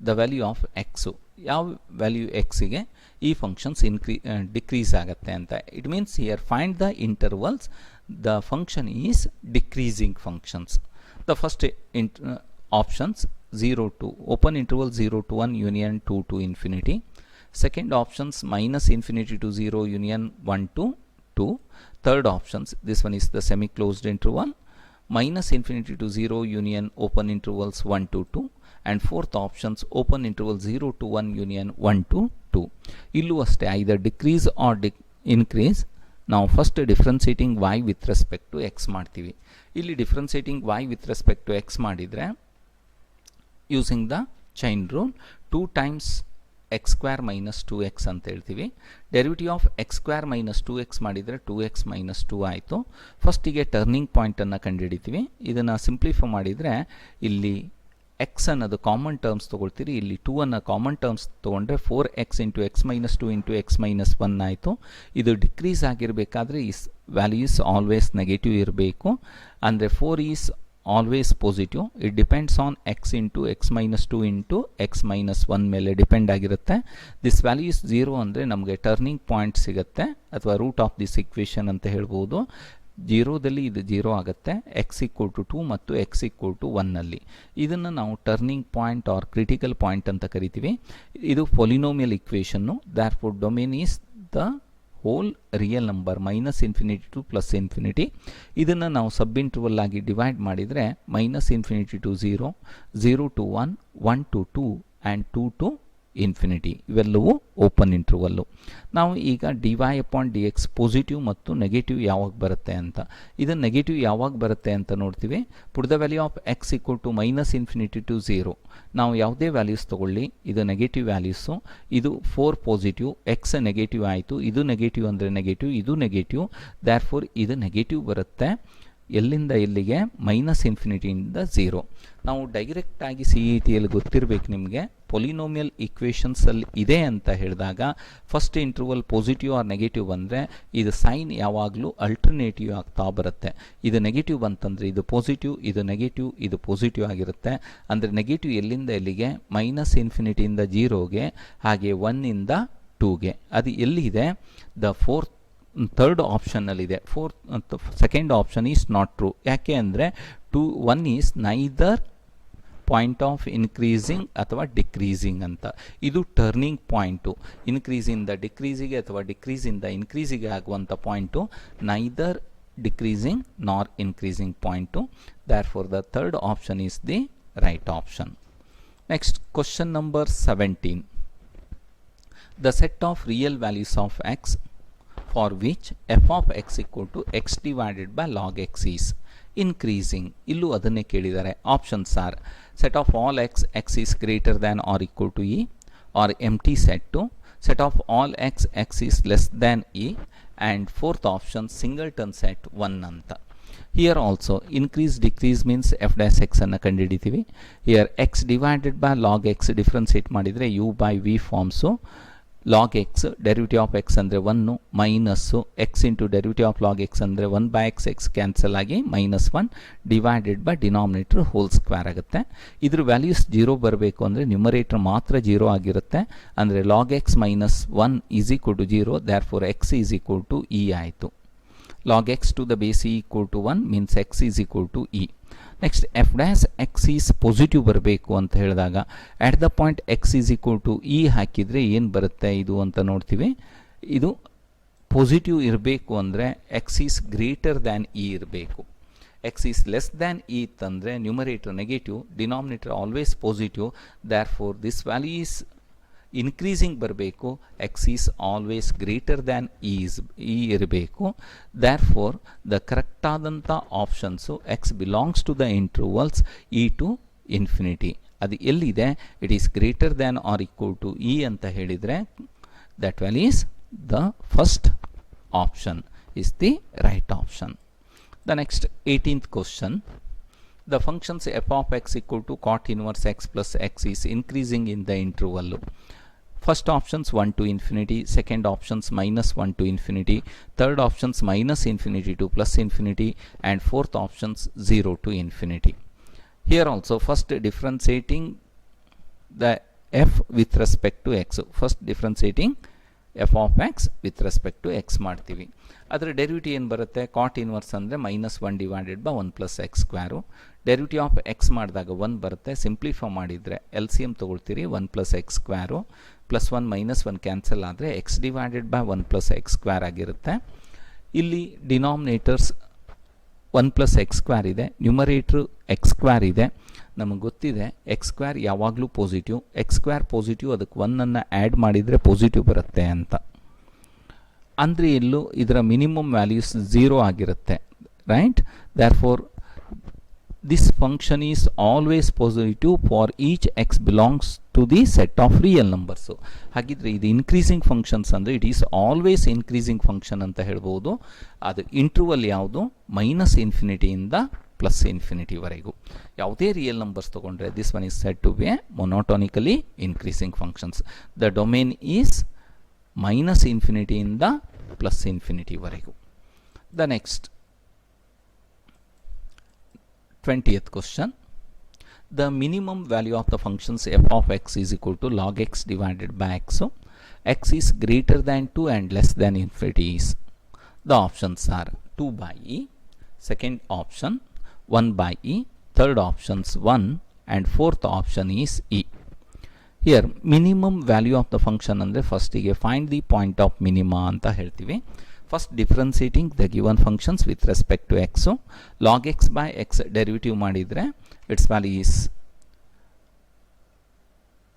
The value of x ಯಾವ value ಎಕ್ಸಿಗೆ ಈ functions decrease ಆಗುತ್ತೆ ಅಂತ. It means here find the intervals the function is decreasing functions. The first options 0 to open interval 0 to 1 union 2 to infinity. Second options minus infinity to 0 union 1 to 2. Third options, this one is the semi-closed interval, minus infinity to 0 union open intervals 1 to 2. And fourth options open interval 0 to 1 union 1 to 2. Illu aste either decrease or increase. Now first differentiating y with respect to x ಮಾಡ್ತೀವಿ. ಇಲ್ಲಿ differentiating y with respect to x ಮಾಡಿದರೆ using the chain rule 2 times x square minus 2x ಅಂತ ಹೇಳ್ತೀವಿ. Derivative of X square minus 2x ಮಾಡಿದರೆ 2x minus 2 ಆಯಿತು. ಫಸ್ಟಿಗೆ turning ಪಾಯಿಂಟನ್ನು ಕಂಡುಹಿಡಿತೀವಿ. ಇದನ್ನು ಸಿಂಪ್ಲಿಫೈ ಮಾಡಿದರೆ ಇಲ್ಲಿ ಎಕ್ಸ್ ಅನ್ನೋದು ಕಾಮನ್ ಟರ್ಮ್ಸ್ ತೊಗೊಳ್ತೀರಿ, ಇಲ್ಲಿ 2 ಅನ್ನು ಕಾಮನ್ ಟರ್ಮ್ಸ್ ತೊಗೊಂಡ್ರೆ 4x into X minus 2 into X minus 1 ಆಯಿತು. ಇದು ಡಿಕ್ರೀಸ್ ಆಗಿರಬೇಕಾದ್ರೆ ಈ ವ್ಯಾಲ್ಯೂ ಈಸ್ ಆಲ್ವೇಸ್ ನೆಗೆಟಿವ್ ಇರಬೇಕು. ಅಂದರೆ 4 is always positive. It depends on x into x minus 2 into x minus 1 ಮೇಲೆ ಡಿಪೆಂಡ್ ಆಗಿರುತ್ತೆ. ದಿಸ್ ವ್ಯಾಲ್ಯೂ ಇಸ್ 0 ಅಂದರೆ ನಮಗೆ ಟರ್ನಿಂಗ್ ಪಾಯಿಂಟ್ ಸಿಗುತ್ತೆ ಅಥವಾ ರೂಟ್ ಆಫ್ ದಿಸ್ ಇಕ್ವೇಷನ್ ಅಂತ ಹೇಳ್ಬೋದು. 0ದಲ್ಲಿ ಇದು 0 ಆಗುತ್ತೆ, ಎಕ್ಸ್ ಈಕ್ವಲ್ ಟು 2 ಮತ್ತು ಎಕ್ಸ್ ಈಕ್ವಲ್ ಟು 1ನಲ್ಲಿ. ಇದನ್ನು ನಾವು turning point or critical point ಅಂತ ಕರಿತೀವಿ. ಇದು polynomial equation. Therefore domain is the whole real number minus infinity to plus infinity. ಇದನ್ನು ನಾವು ಸಬ್ ಇಂಟರ್ವಲ್ ಆಗಿ ಡಿವೈಡ್ ಮಾಡಿದರೆ minus infinity to 0, 0 to 1, 1 to 2 and 2 to infinity. ಇವೆಲ್ಲವೂ open interval. ನಾವು ಈಗ dy ಅಪಾನ್ dx ಪಾಸಿಟಿವ್ ಮತ್ತು negative ಯಾವಾಗ ಬರುತ್ತೆ ಅಂತ, ಇದು ನೆಗೆಟಿವ್ ಯಾವಾಗ ಬರುತ್ತೆ ಅಂತ ನೋಡ್ತೀವಿ. Put the value of x equal to minus infinity to 0. ನಾವು ಯಾವುದೇ ವ್ಯಾಲ್ಯೂಸ್ ತೊಗೊಳ್ಳಿ, ಇದು ನೆಗೆಟಿವ್ ವ್ಯಾಲ್ಯೂಸು, ಇದು 4 ಪಾಸಿಟಿವ್, ಎಕ್ಸ್ ನೆಗೆಟಿವ್ ಆಯಿತು, ಇದು ನೆಗೆಟಿವ್ ಅಂದರೆ ನೆಗೆಟಿವ್, ಇದು ನೆಗೆಟಿವ್. ದ್ಯಾರ್ ಫೋರ್ ಇದು ನೆಗೆಟಿವ್ ಬರುತ್ತೆ. ಎಲ್ಲಿಂದ ಎಲ್ಲಿಗೆ? ಮೈನಸ್ ಇನ್ಫಿನಿಟಿಯಿಂದ 0. ನಾವು ಡೈರೆಕ್ಟಾಗಿ ಸಿ ಇ ಟಿಯಲ್ಲಿ ಗೊತ್ತಿರಬೇಕು ನಿಮಗೆ, ಪೊಲಿನೋಮಿಯಲ್ ಇಕ್ವೇಷನ್ಸಲ್ಲಿ ಇದೆ ಅಂತ ಹೇಳಿದಾಗ first interval positive or negative ಬಂದರೆ ಇದು ಸೈನ್ ಯಾವಾಗಲೂ ಅಲ್ಟರ್ನೇಟಿವ್ ಆಗ್ತಾ ಬರುತ್ತೆ. ಇದು ನೆಗೆಟಿವ್ ಬಂತಂದರೆ ಇದು ಪಾಸಿಟಿವ್, ಇದು ನೆಗೆಟಿವ್, ಇದು ಪಾಸಿಟಿವ್ ಆಗಿರುತ್ತೆ. ಅಂದರೆ ನೆಗೆಟಿವ್ ಎಲ್ಲಿಂದ ಎಲ್ಲಿಗೆ? ಮೈನಸ್ ಇನ್ಫಿನಿಟಿಯಿಂದ 0ಗೆ, ಹಾಗೆ 1ಇಂದ 2ಗೆ. ಅದು ಎಲ್ಲಿದೆ? ದ ಥರ್ಡ್ ಆಪ್ಷನ್ನಲ್ಲಿದೆ. Second option is not true. ಯಾಕೆ ಅಂದರೆ 1 is neither point of increasing ಅಥವಾ ಡಿಕ್ರೀಸಿಂಗ್ ಅಂತ. ಇದು ಟರ್ನಿಂಗ್ ಪಾಯಿಂಟು. ಇನ್ಕ್ರೀಸಿಂದ ಡಿಕ್ರೀಸಿಗೆ ಅಥವಾ ಡಿಕ್ರೀಸಿಂದ ಇನ್ಕ್ರೀಸಿಗೆ ಆಗುವಂಥ point neither decreasing nor increasing point 2. Therefore, the third option is the right option. Next, question number 17. The set of real values of x for which f of x equal to x divided by log x is increasing. ಇಲ್ಲೂ ಅದನ್ನೇ ಕೇಳಿದ್ದಾರೆ. Options are set of all x is greater than or equal to e, or empty set 2, set of all x is less than e, and fourth option singleton set 1 ಅಂತ. Here also increase decrease means f dash x ಅನ್ನು ಕಂಡುಹಿಡಿತೀವಿ. Here x divided by log x differentiate ಮಾಡಿದರೆ u by v forms. log x derivative of x ಅಂದರೆ 1 minus x into derivative of log x ಅಂದರೆ 1 by x cancel ಆಗಿ -1 divided by denominator hole square ಆಗುತ್ತೆ. ಇದ್ರ values 0 ಬರಬೇಕು ಅಂದರೆ numerator ಮಾತ್ರ 0 ಆಗಿರುತ್ತೆ. ಅಂದರೆ log x minus 1 is equal to 0. therefore x is equal to e ಆಯಿತು. log x to the base e equal to 1 means x is equal to e. Next f dash x is positive ಬರಬೇಕು ಅಂತ ಹೇಳಿದಾಗ at the point x is equal to e ಹಾಕಿದರೆ ಏನು ಬರುತ್ತೆ ಇದು ಅಂತ ನೋಡ್ತೀವಿ. ಇದು ಪಾಸಿಟಿವ್ ಇರಬೇಕು ಅಂದರೆ x is greater than e ಇರಬೇಕು. X is less than e ತಂದರೆ numerator negative, denominator always positive. Therefore this value is increasing ಬರಬೇಕು. X is always greater than e ಇರಬೇಕು. ದ್ಯಾರ್ ಫೋರ್ ದ ಕರೆಕ್ಟ್ ಆದಂಥ options x belongs to the intervals e to infinity. ಅದು ಎಲ್ಲಿದೆ? It is greater than or equal to e ಅಂತ ಹೇಳಿದರೆ that value is the first option is the right option. The next 18th question. The functions f of x equal to cot inverse x plus x is increasing in the interval. First options 1 to infinity, second options -1 to infinity, third options -infinity to plus infinity, and fourth options 0 to infinity. Here also first differentiating the f with respect to x. First differentiating f of x with respect to x ಮಾಡ್ತೀವಿ. ಅದರ derivative ಏನು ಬರುತ್ತೆ? ಕಾಟ್ inverse ಅಂದರೆ -1 divided by 1 plus x square. Derivative of x ಮಾಡಿದಾಗ 1 ಬರುತ್ತೆ. Simplify ಮಾಡಿದರೆ L C M ತೊಗೊಳ್ತೀರಿ, 1 plus x square plus 1 -1 cancel ಆದರೆ x divided by 1 plus x square ಆಗಿರುತ್ತೆ. ಇಲ್ಲಿ ಡಿನಾಮಿನೇಟರ್ಸ್ 1 ಪ್ಲಸ್ ಎಕ್ಸ್ ಸ್ಕ್ವೇರ್ ಇದೆ, ನ್ಯೂಮರೇಟ್ರು ಎಕ್ಸ್ ಸ್ಕ್ವೇರ್ ಇದೆ. ನಮಗೆ ಗೊತ್ತಿದೆ ಎಕ್ಸ್ ಸ್ಕ್ವೇರ್ ಯಾವಾಗಲೂ ಪಾಸಿಟಿವ್. ಎಕ್ಸ್ ಸ್ಕ್ವೇರ್ ಪಾಸಿಟಿವ್, ಅದಕ್ಕೆ 1 ಆ್ಯಡ್ ಮಾಡಿದರೆ ಪಾಸಿಟಿವ್ ಬರುತ್ತೆ ಅಂತ. ಅಂದರೆ ಎಲ್ಲೂ ಇದರ ಮಿನಿಮಮ್ ವ್ಯಾಲ್ಯೂಸ್ 0 ಆಗಿರುತ್ತೆ, right? Therefore this function is always positive for each x belongs to the set of real numbers. ಹಾಗಿದ್ರೆ ಇದು ಇನ್ಕ್ರೀಸಿಂಗ್ ಫಂಕ್ಷನ್ಸ್ ಅಂದರೆ it is always increasing function ಅಂತ ಹೇಳ್ಬೋದು. ಅದು ಇಂಟರ್ವಲ್ ಯಾವುದು? -ಇನ್ಫಿನಿಟಿಯಿಂದ ಪ್ಲಸ್ ಇನ್ಫಿನಿಟಿವರೆಗೂ. ಯಾವುದೇ ರಿಯಲ್ ನಂಬರ್ಸ್ ತೊಗೊಂಡ್ರೆ this one is said to be a monotonically increasing functions. The domain is -ಇನ್ಫಿನಿಟಿಯಿಂದ ಪ್ಲಸ್ ಇನ್ಫಿನಿಟಿವರೆಗೂ. The next 20th question. The minimum value of the functions f of x is equal to log x divided by x. So, x is greater than 2 and less than infinity is. The options are 2 by e, second option 1 by e, third options 1, and fourth option is e. Here minimum value of the function ಅಂದರೆ ಫಸ್ಟಿಗೆ find the point of minima ಅಂತ ಹೇಳ್ತೀವಿ. First differentiating the given functions with respect to x. Log x by x derivative ಮಾಡಿದರೆ it's value is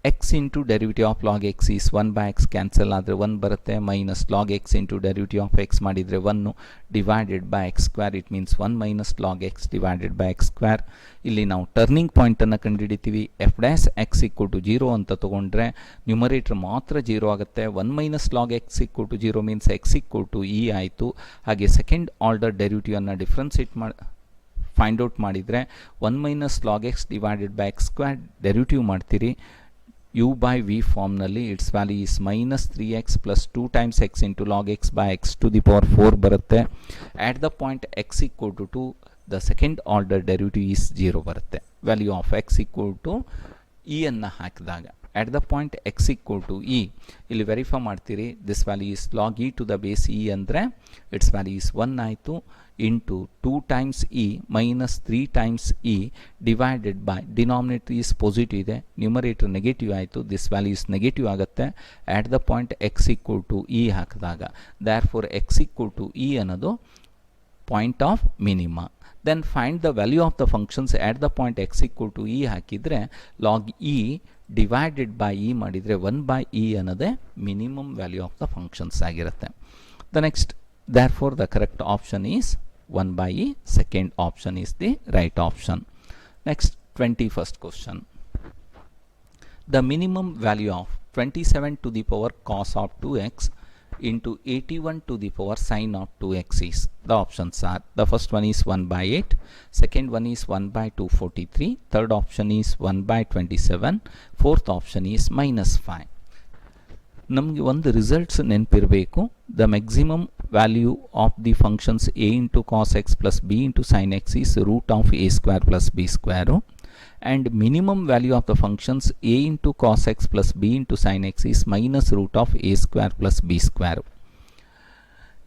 x into derivative of log x is 1 by x cancel ಆದರೆ 1 ಬರುತ್ತೆ, minus log x into derivative of x ಮಾಡಿದರೆ 1 divided by x square. It means 1 minus log x divided by x square. ಇಲ್ಲಿ ನಾವು turning ಪಾಯಿಂಟನ್ನು ಕಂಡುಹಿಡಿತೀವಿ. F dash x equal to 0 ಅಂತ ತೊಗೊಂಡ್ರೆ numerator ಮಾತ್ರ 0 ಆಗುತ್ತೆ. 1 minus log x equal to 0 means x equal to e ಆಯಿತು. ಹಾಗೆ ಸೆಕೆಂಡ್ ಆರ್ಡರ್ ಡೆರಿವಿಟಿವನ್ನು ಡಿಫ್ರೆನ್ಸಿಯೇಟ್ ಫೈಂಡ್ ಔಟ್ ಮಾಡಿದರೆ 1 minus log x divided by x square derivative ಮಾಡ್ತೀರಿ. u by v ಫಾರ್ಮ್ನಲ್ಲಿ it's value is -3x plus 2 times x into log x by x to the power 4 ಬರುತ್ತೆ. At the point x equal to 2 the second order derivative is 0 ಬರುತ್ತೆ. Value of x equal to e ಅನ್ನು ಹಾಕಿದಾಗ at the point x equal to e ಇಲ್ಲಿ verify ಮಾಡ್ತೀರಿ. This value is log e to the base e ಅಂದರೆ its value is 1 ಆಯಿತು into 2 times e minus 3 times e divided by denominator is positive ಇದೆ, numerator negative ಆಯಿತು. This value is negative ಆಗುತ್ತೆ at the point x equal to e ಹಾಕಿದಾಗ. Therefore x equal to e ಅನ್ನೋದು point of minima. Then find the value of the functions at the point x equal to e ಹಾಕಿದರೆ log e divided by e ಮಾಡಿದರೆ 1/e ಅನ್ನೋದೇ minimum value of the functions ಆಗಿರುತ್ತೆ. The next therefore the correct option is 1/e. Second option is the right option. Next 21st question. The minimum value of 27 to the power cos of 2x into 81 to the power sin of 2x is. The options are, the first one is 1/8, second one is 1/243, third option is 1/27, fourth option is -5. ನಮಗೆ ಒಂದು results ನೆನಪಿರಬೇಕು. The maximum value of the functions a into cos x plus b into sine x is root of a square plus b square, and minimum value of the functions a into cos x plus b into sine x is minus root of a square plus b square.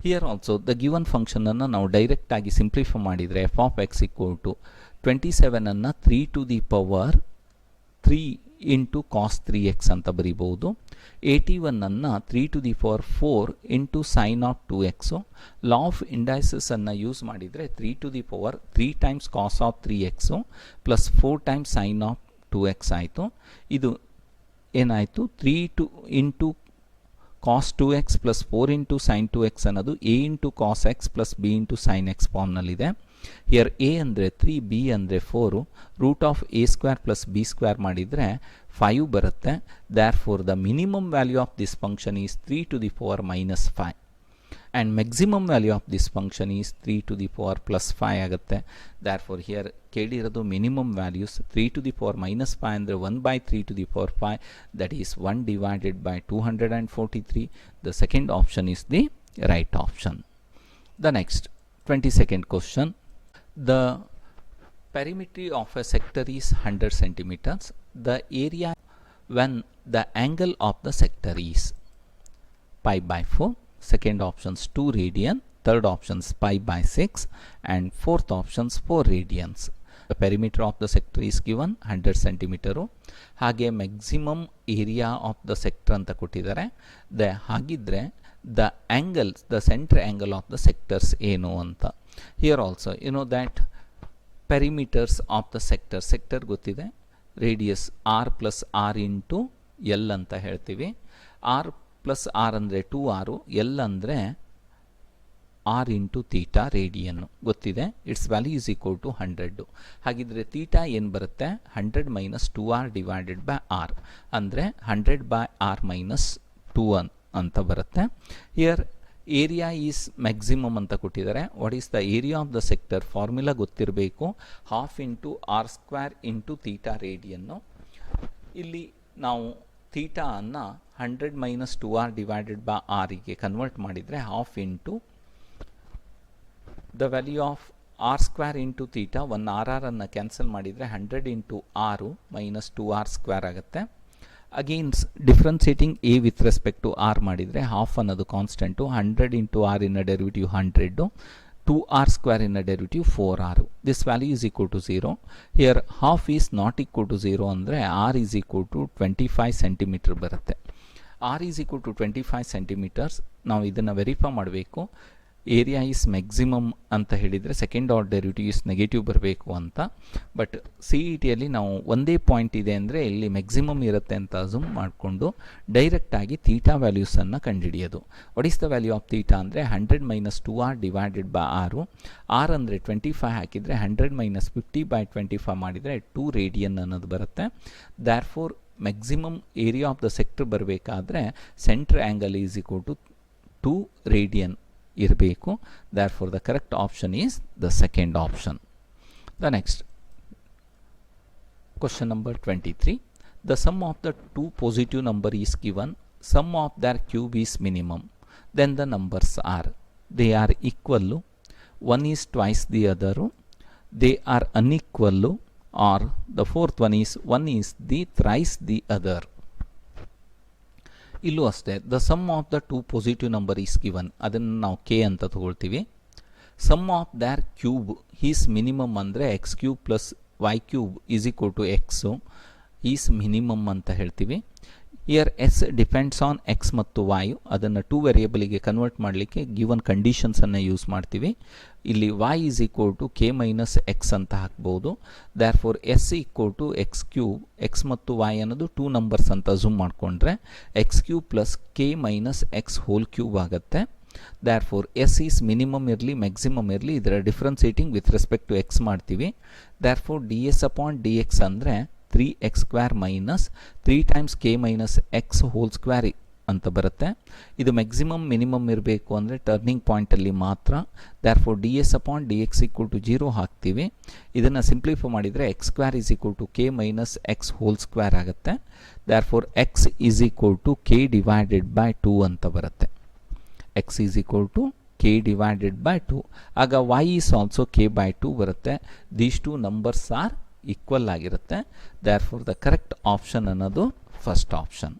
Here also the given ಫಂಕ್ಷನನ್ನು ನಾವು ಡೈರೆಕ್ಟಾಗಿ simplify ಮಾಡಿದರೆ f of x equal to 27 3 to the power 3 into cos 3x ಅಂತ ಬರೀಬಹುದು. 81 3 to the power 4 into sine of 2x. Law of indices ಅನ್ನು use ಮಾಡಿದರೆ 3 to the power 3 times cos of 3x plus 4 times sine of 2x ಆಯಿತು. ಇದು ಏನಾಯಿತು, 3 into cos 2x plus 4 into sine 2x ಅನ್ನೋದು a into cos x plus b into sine x ಫಾರ್ಮ್ನಲ್ಲಿದೆ. Here a ಅಂದರೆ 3, b ಅಂದರೆ 4, root of a square plus b square ಮಾಡಿದರೆ 5 ಬರುತ್ತೆ. Therefore the minimum value of this function is 3 to the power -5 and maximum value of this function is 3 to the power +5 ಆಗುತ್ತೆ. Therefore here ಕೇಳಿರೋದು minimum values 3 to the power -5 ಅಂದರೆ 1/3 to the power 5, that is 1 divided by 243. The second option is the right option. The next 22nd question. The perimeter of a sector is 100 centimeters. The area when the angle of the sector is pi/4. Second options 2 radian, third options pi/6, and fourth options 4 radians. The perimeter of the sector is given 100 centimeter. ಹಾಗೆ maximum area of the sector ಅಂತ ಕೊಟ್ಟಿದ್ದಾರೆ. ಹಾಗಿದ್ರೆ the angles, the center angle of the sectors ಏನು ಅಂತ. Here also you know that perimeters of the sector ಗೊತ್ತಿದೆ. Radius r plus r into L ಅಂತ ಹೇಳ್ತೀವಿ. r plus r ಅಂದರೆ 2r, L ಅಂದರೆ r ಇಂಟು ತೀಟಾ ರೇಡಿಯನ್ನು ಗೊತ್ತಿದೆ. Its value is equal to 100. ಹಾಗಿದ್ರೆ theta ಏನು ಬರುತ್ತೆ, 100 minus 2r divided by r ಅಂದರೆ 100/r ಮೈನಸ್ 2 ಅಂತ ಬರುತ್ತೆ. ಹಿಯರ್ ಏರಿಯಾ ಈಸ್ ಮ್ಯಾಕ್ಸಿಮಮ್ ಅಂತ ಕೊಟ್ಟಿದ್ದಾರೆ. What is the area of the sector formula ಗೊತ್ತಿರಬೇಕು, half into r square into theta radian. ಇಲ್ಲಿ ನಾವು ತೀಟಾ ಅನ್ನು 100 ಮೈನಸ್ 2r ಡಿವೈಡೆಡ್ ಬೈ ಆರಿಗೆ ಕನ್ವರ್ಟ್ ಮಾಡಿದರೆ half into the value of r square into theta, 1r ಅನ್ನು cancel ಮಾಡಿದರೆ 100 into 6 minus 2r square ಆಗುತ್ತೆ. Again differentiating a with respect to r ಮಾಡಿದರೆ half ಅನ್ನೋದು constant, 100 into r in derivative 100, 2r square in derivative 4r. This value is equal to 0. Here half is not equal to 0 ಅಂದರೆ r is equal to 25 centimetre ಬರುತ್ತೆ. R is equal to 25 centimetres. ನಾವು ಇದನ್ನು verify ಮಾಡಬೇಕು. Area is maximum ಅಂತ ಹೇಳಿದರೆ second order derivative is negative ಬರಬೇಕು ಅಂತ. But C E ಟಿಯಲ್ಲಿ ನಾವು ಒಂದೇ ಪಾಯಿಂಟ್ ಇದೆ ಅಂದರೆ ಇಲ್ಲಿ ಮ್ಯಾಕ್ಸಿಮಮ್ ಇರುತ್ತೆ ಅಂತ ಅಸ್ಯೂಮ್ ಮಾಡಿಕೊಂಡು ಡೈರೆಕ್ಟಾಗಿ ತೀಟಾ ವ್ಯಾಲ್ಯೂಸನ್ನು ಕಂಡುಹಿಡಿಯೋದು. What is the value of theta ಅಂದರೆ 100 minus 2r divided by r. R ಅಂದರೆ 25 ಹಾಕಿದರೆ 100 ಮೈನಸ್ 50/25 ಮಾಡಿದರೆ 2 ರೇಡಿಯನ್ ಅನ್ನೋದು ಬರುತ್ತೆ. Therefore maximum area of the sector ಬರಬೇಕಾದ್ರೆ centre angle is equal to 2 radian ಇರಬೇಕು. Therefore the correct option is the second option. The next question number 23. The sum of the two positive number is given. Sum of their cube is minimum. Then the numbers are, they are equal, one is twice the other, they are unequal, are the fourth one is the thrice the other. ಇಲ್ಲೂ ಅಷ್ಟೇ, the sum of the two positive number is given, ಅದನ್ನು ನಾವು k ಅಂತ ತಗೊಳ್ತೀವಿ. Sum of their cube is minimum ಅಂದರೆ x cube plus y cube is equal to x, is minimum ಅಂತ ಹೇಳ್ತೀವಿ. Here S depends on x ಮತ್ತು y, ಅದನ್ನು 2 ವೇರಿಯೇಬಲಿಗೆ ಕನ್ವರ್ಟ್ ಮಾಡಲಿಕ್ಕೆ ಗಿವನ್ ಕಂಡೀಷನ್ಸನ್ನು ಯೂಸ್ ಮಾಡ್ತೀವಿ. ಇಲ್ಲಿ y is equal to k minus x ಅಂತ ಹಾಕ್ಬೋದು. Therefore S equal to x cube, x ಮತ್ತು y ಅನ್ನೋದು 2 ನಂಬರ್ಸ್ ಅಂತ ಝೂಮ್ ಮಾಡಿಕೊಂಡ್ರೆ x cube plus k minus x whole cube ಆಗುತ್ತೆ. Therefore S is minimum ಇರಲಿ maximum ಇರಲಿ ಇದರ differentiating with respect to x ಮಾಡ್ತೀವಿ. Therefore d S upon D x ಅಂದರೆ 3x square minus 3 times k minus x whole square ಅಂತ ಬರುತ್ತೆ. ಇದು maximum minimum ಇರಬೇಕು ಅಂದರೆ ಟರ್ನಿಂಗ್ ಪಾಯಿಂಟಲ್ಲಿ ಮಾತ್ರ. Therefore d S upon D X equal to 0 ಹಾಕ್ತೀವಿ. ಇದನ್ನು ಸಿಂಪ್ಲಿಫೈ ಮಾಡಿದರೆ x square is equal to k minus x whole square ಆಗುತ್ತೆ. Therefore x is equal to k divided by 2 ಅಂತ ಬರುತ್ತೆ. X is equal to k divided by 2. ಆಗ y is also k by 2 ಬರುತ್ತೆ. These 2 numbers are equal ಆಗಿರುತ್ತೆ. Therefore the correct option ಅನ್ನೋದು first option.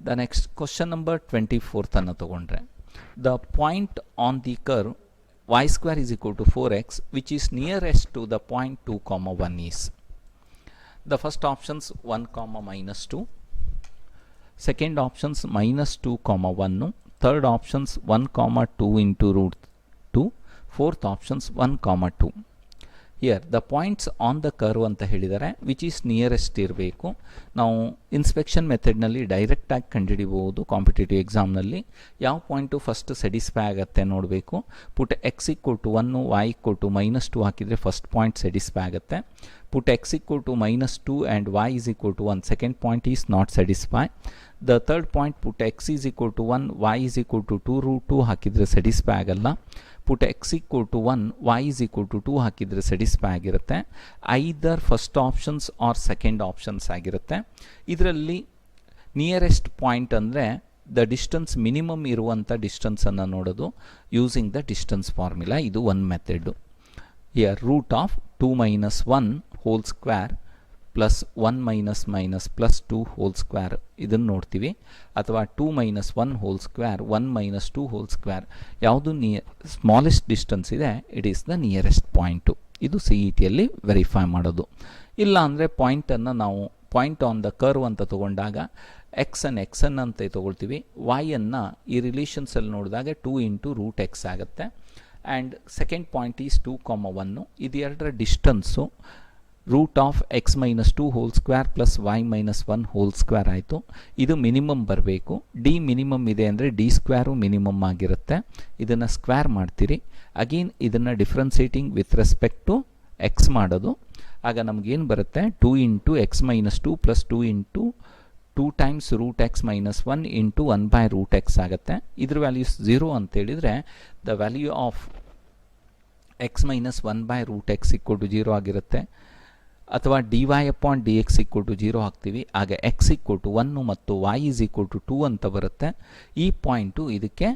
The next question number 24 ಅನ್ನು ತಗೊಂಡ್ರೆ, the point on the curve y square is equal to 4x which is nearest to the point 2,1 is. The first options 1, -2, second options -2, 1, third options 1, 2 into root 2, fourth options 1, 2. Here the points on the curve ಅಂತ ಹೇಳಿದ್ದಾರೆ, which is nearest ಇರಬೇಕು. ನಾವು inspection ಮೆಥಡ್ನಲ್ಲಿ ಡೈರೆಕ್ಟಾಗಿ ಕಂಡುಹಿಡಿಬಹುದು. Competitive ಎಕ್ಸಾಮ್ನಲ್ಲಿ ಯಾವ point first satisfy ಆಗುತ್ತೆ ನೋಡಬೇಕು. Put x equal to 1, y equal to -2 ಹಾಕಿದರೆ first point satisfy ಆಗುತ್ತೆ. put x equal to -2 and y is equal to 1, second point is not satisfy. The third point, put x is equal to 1, y is equal to 2 root 2 ಹಾಕಿದರೆ satisfy ಆಗಲ್ಲ. put x equal to 1, y is equal to 2 ಹಾಕಿದರೆ satisfy ಆಗಿರುತ್ತೆ. either first options or second options ಆಗಿರುತ್ತೆ. ಇದರಲ್ಲಿ nearest point ಅಂದರೆ the distance minimum ಇರುವಂಥ ಡಿಸ್ಟೆನ್ಸನ್ನು ನೋಡೋದು ಯೂಸಿಂಗ್ ದ ಡಿಸ್ಟೆನ್ಸ್ ಫಾರ್ಮುಲಾ. ಇದು ಒಂದು method. Here root of 2 minus 1 whole square plus 1 minus minus plus 2 whole square ಇದನ್ನು ನೋಡ್ತೀವಿ. ಅಥವಾ 2 minus 1 whole square 1 minus 2 whole square ಯಾವುದು ಸ್ಮಾಲೆಸ್ಟ್ ಡಿಸ್ಟೆನ್ಸ್ ಇದೆ it is the nearest point. ಇದು ಸಿ ಇ ಟಿಯಲ್ಲಿ verify ಮಾಡೋದು. ಇಲ್ಲ ಅಂದರೆ ಪಾಯಿಂಟನ್ನು ನಾವು ಪಾಯಿಂಟ್ ಆನ್ ದ ಕರ್ವ್ ಅಂತ ತೊಗೊಂಡಾಗ ಎಕ್ಸನ್ ಅಂತ ತೊಗೊಳ್ತೀವಿ. ವೈಯನ್ನು ಈ ರಿಲೇಷನ್ಸಲ್ಲಿ ನೋಡಿದಾಗ 2 ಇಂಟು ರೂಟ್ ಎಕ್ಸ್ ಆಗುತ್ತೆ. And second point is 2, 1. ಇದು ಎರಡರ distance root of X minus 2 whole square plus Y minus 1 whole square ಆಯಿತು. ಇದು ಮಿನಿಮಮ್ ಬರಬೇಕು. ಡಿ ಮಿನಿಮಮ್ ಇದೆ ಅಂದರೆ ಡಿ ಸ್ಕ್ವೇರು ಮಿನಿಮಮ್ ಆಗಿರುತ್ತೆ. ಇದನ್ನು ಸ್ಕ್ವೇರ್ ಮಾಡ್ತೀರಿ. ಅಗೇನ್ ಇದನ್ನು differentiating with respect to X ಮಾಡೋದು. ಆಗ ನಮಗೇನು ಬರುತ್ತೆ 2 into X minus 2 plus 2 into 2 times root X minus 1 into 1 by root X ಆಗುತ್ತೆ. ಇದ್ರ ವ್ಯಾಲ್ಯೂಸ್ 0 ಅಂತೇಳಿದರೆ the value of X minus 1 by root X equal to 0 ಆಗಿರುತ್ತೆ. ಅಥವಾ D Y upon D X equal to 0 ಹಾಕ್ತೀವಿ. ಆಗ X equal to 1 ಮತ್ತು Y is equal to 2 ಅಂತ ಬರುತ್ತೆ. ಈ ಪಾಯಿಂಟು ಇದಕ್ಕೆ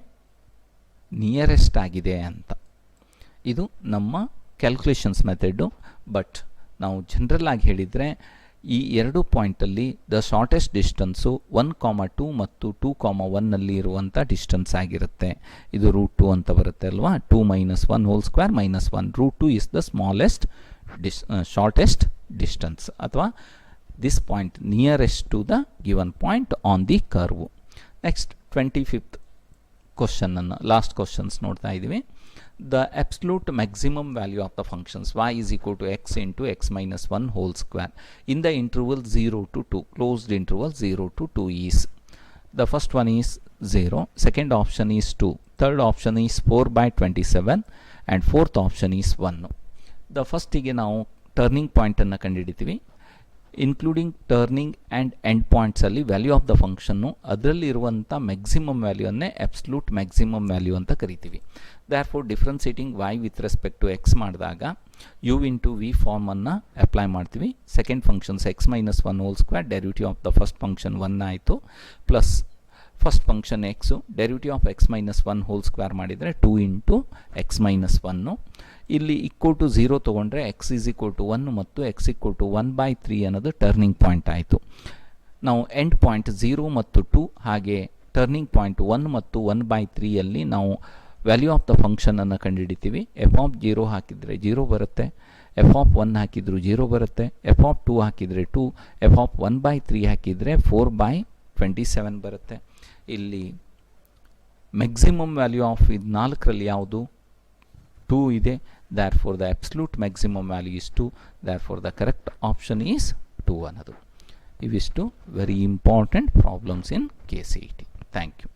ನಿಯರೆಸ್ಟ್ ಆಗಿದೆ ಅಂತ. ಇದು ನಮ್ಮ ಕ್ಯಾಲ್ಕುಲೇಷನ್ಸ್ ಮೆಥಡು. ಬಟ್ ನಾವು ಜನರಲ್ ಆಗಿ ಹೇಳಿದರೆ ಈ ಎರಡು ಪಾಯಿಂಟಲ್ಲಿ ದ ಶಾರ್ಟೆಸ್ಟ್ ಡಿಸ್ಟೆನ್ಸು 1, 2 ಮತ್ತು 2, 1ನಲ್ಲಿ ಇರುವಂಥ ಡಿಸ್ಟೆನ್ಸ್ ಆಗಿರುತ್ತೆ. ಇದು ರೂಟ್ 2 ಅಂತ ಬರುತ್ತೆ ಅಲ್ವಾ. 2 minus 1 whole square minus 1. Root 2 is the smallest shortest distance ಅಥವಾ this point nearest to the given point on the curve. Next 25th ಕ್ವಶನನ್ನು ಲಾಸ್ಟ್ ಕ್ವಶನ್ಸ್ ನೋಡ್ತಾ ಇದ್ದೀವಿ. The absolute maximum value of the functions y is equal to x into x minus 1 whole square in the interval 0 to 2, closed interval 0 to 2 is. The first one is 0, second option is 2, third option is 4 by 27 and fourth option is 1. The first ಗೆ ನಾವು turning ಪಾಯಿಂಟನ್ನು ಕಂಡುಹಿಡಿತೀವಿ. Including turning and end ಪಾಯಿಂಟ್ಸಲ್ಲಿ value of the function ಅದರಲ್ಲಿರುವಂಥ maximum ವ್ಯಾಲ್ಯೂನ್ನೇ absolute maximum value ಅಂತ ಕರಿತೀವಿ. Therefore differentiating y with respect to x ಮಾಡಿದಾಗ ಯು ಇಂಟು ವಿ ಫಾರ್ಮನ್ನು ಅಪ್ಲೈ ಮಾಡ್ತೀವಿ. Second functions x minus 1 whole square derivative of the first function 1 ಆಯಿತು plus first function x derivative of X minus 1 whole square ಮಾಡಿದರೆ 2 into X minus 1. ಇಲ್ಲಿ equal to 0 ತೊಗೊಂಡ್ರೆ X is equal to 1 ಮತ್ತು X equal to 1/3 ಅನ್ನೋದು turning point ಆಯಿತು. ನಾವು end point 0 ಮತ್ತು 2 ಹಾಗೆ ಟರ್ನಿಂಗ್ ಪಾಯಿಂಟ್ 1 ಮತ್ತು 1/3ಯಲ್ಲಿ ನಾವು ವ್ಯಾಲ್ಯೂ ಆಫ್ ದ ಫಂಕ್ಷನನ್ನು ಕಂಡುಹಿಡಿತೀವಿ. ಎಫ್ ಆಫ್ 0 ಹಾಕಿದರೆ 0 ಬರುತ್ತೆ, ಎಫ್ ಆಫ್ 1 ಹಾಕಿದ್ರು 0 ಬರುತ್ತೆ, ಎಫ್ ಆಫ್ 2 ಹಾಕಿದರೆ 2, ಎಫ್ ಆಫ್ 1/3 ಹಾಕಿದರೆ 4/27 ಬರುತ್ತೆ. ಇಲ್ಲಿ ಮ್ಯಾಕ್ಸಿಮಮ್ ವ್ಯಾಲ್ಯೂ ಆಫ್ ಇದು 4ರಲ್ಲಿ ಯಾವುದು 2 ಇದೆ. therefore the absolute maximum value is 2. therefore the correct option is 2 ಅನ್ನೋದು. ಇವಿಷ್ಟು very important problems in KCET. Thank you.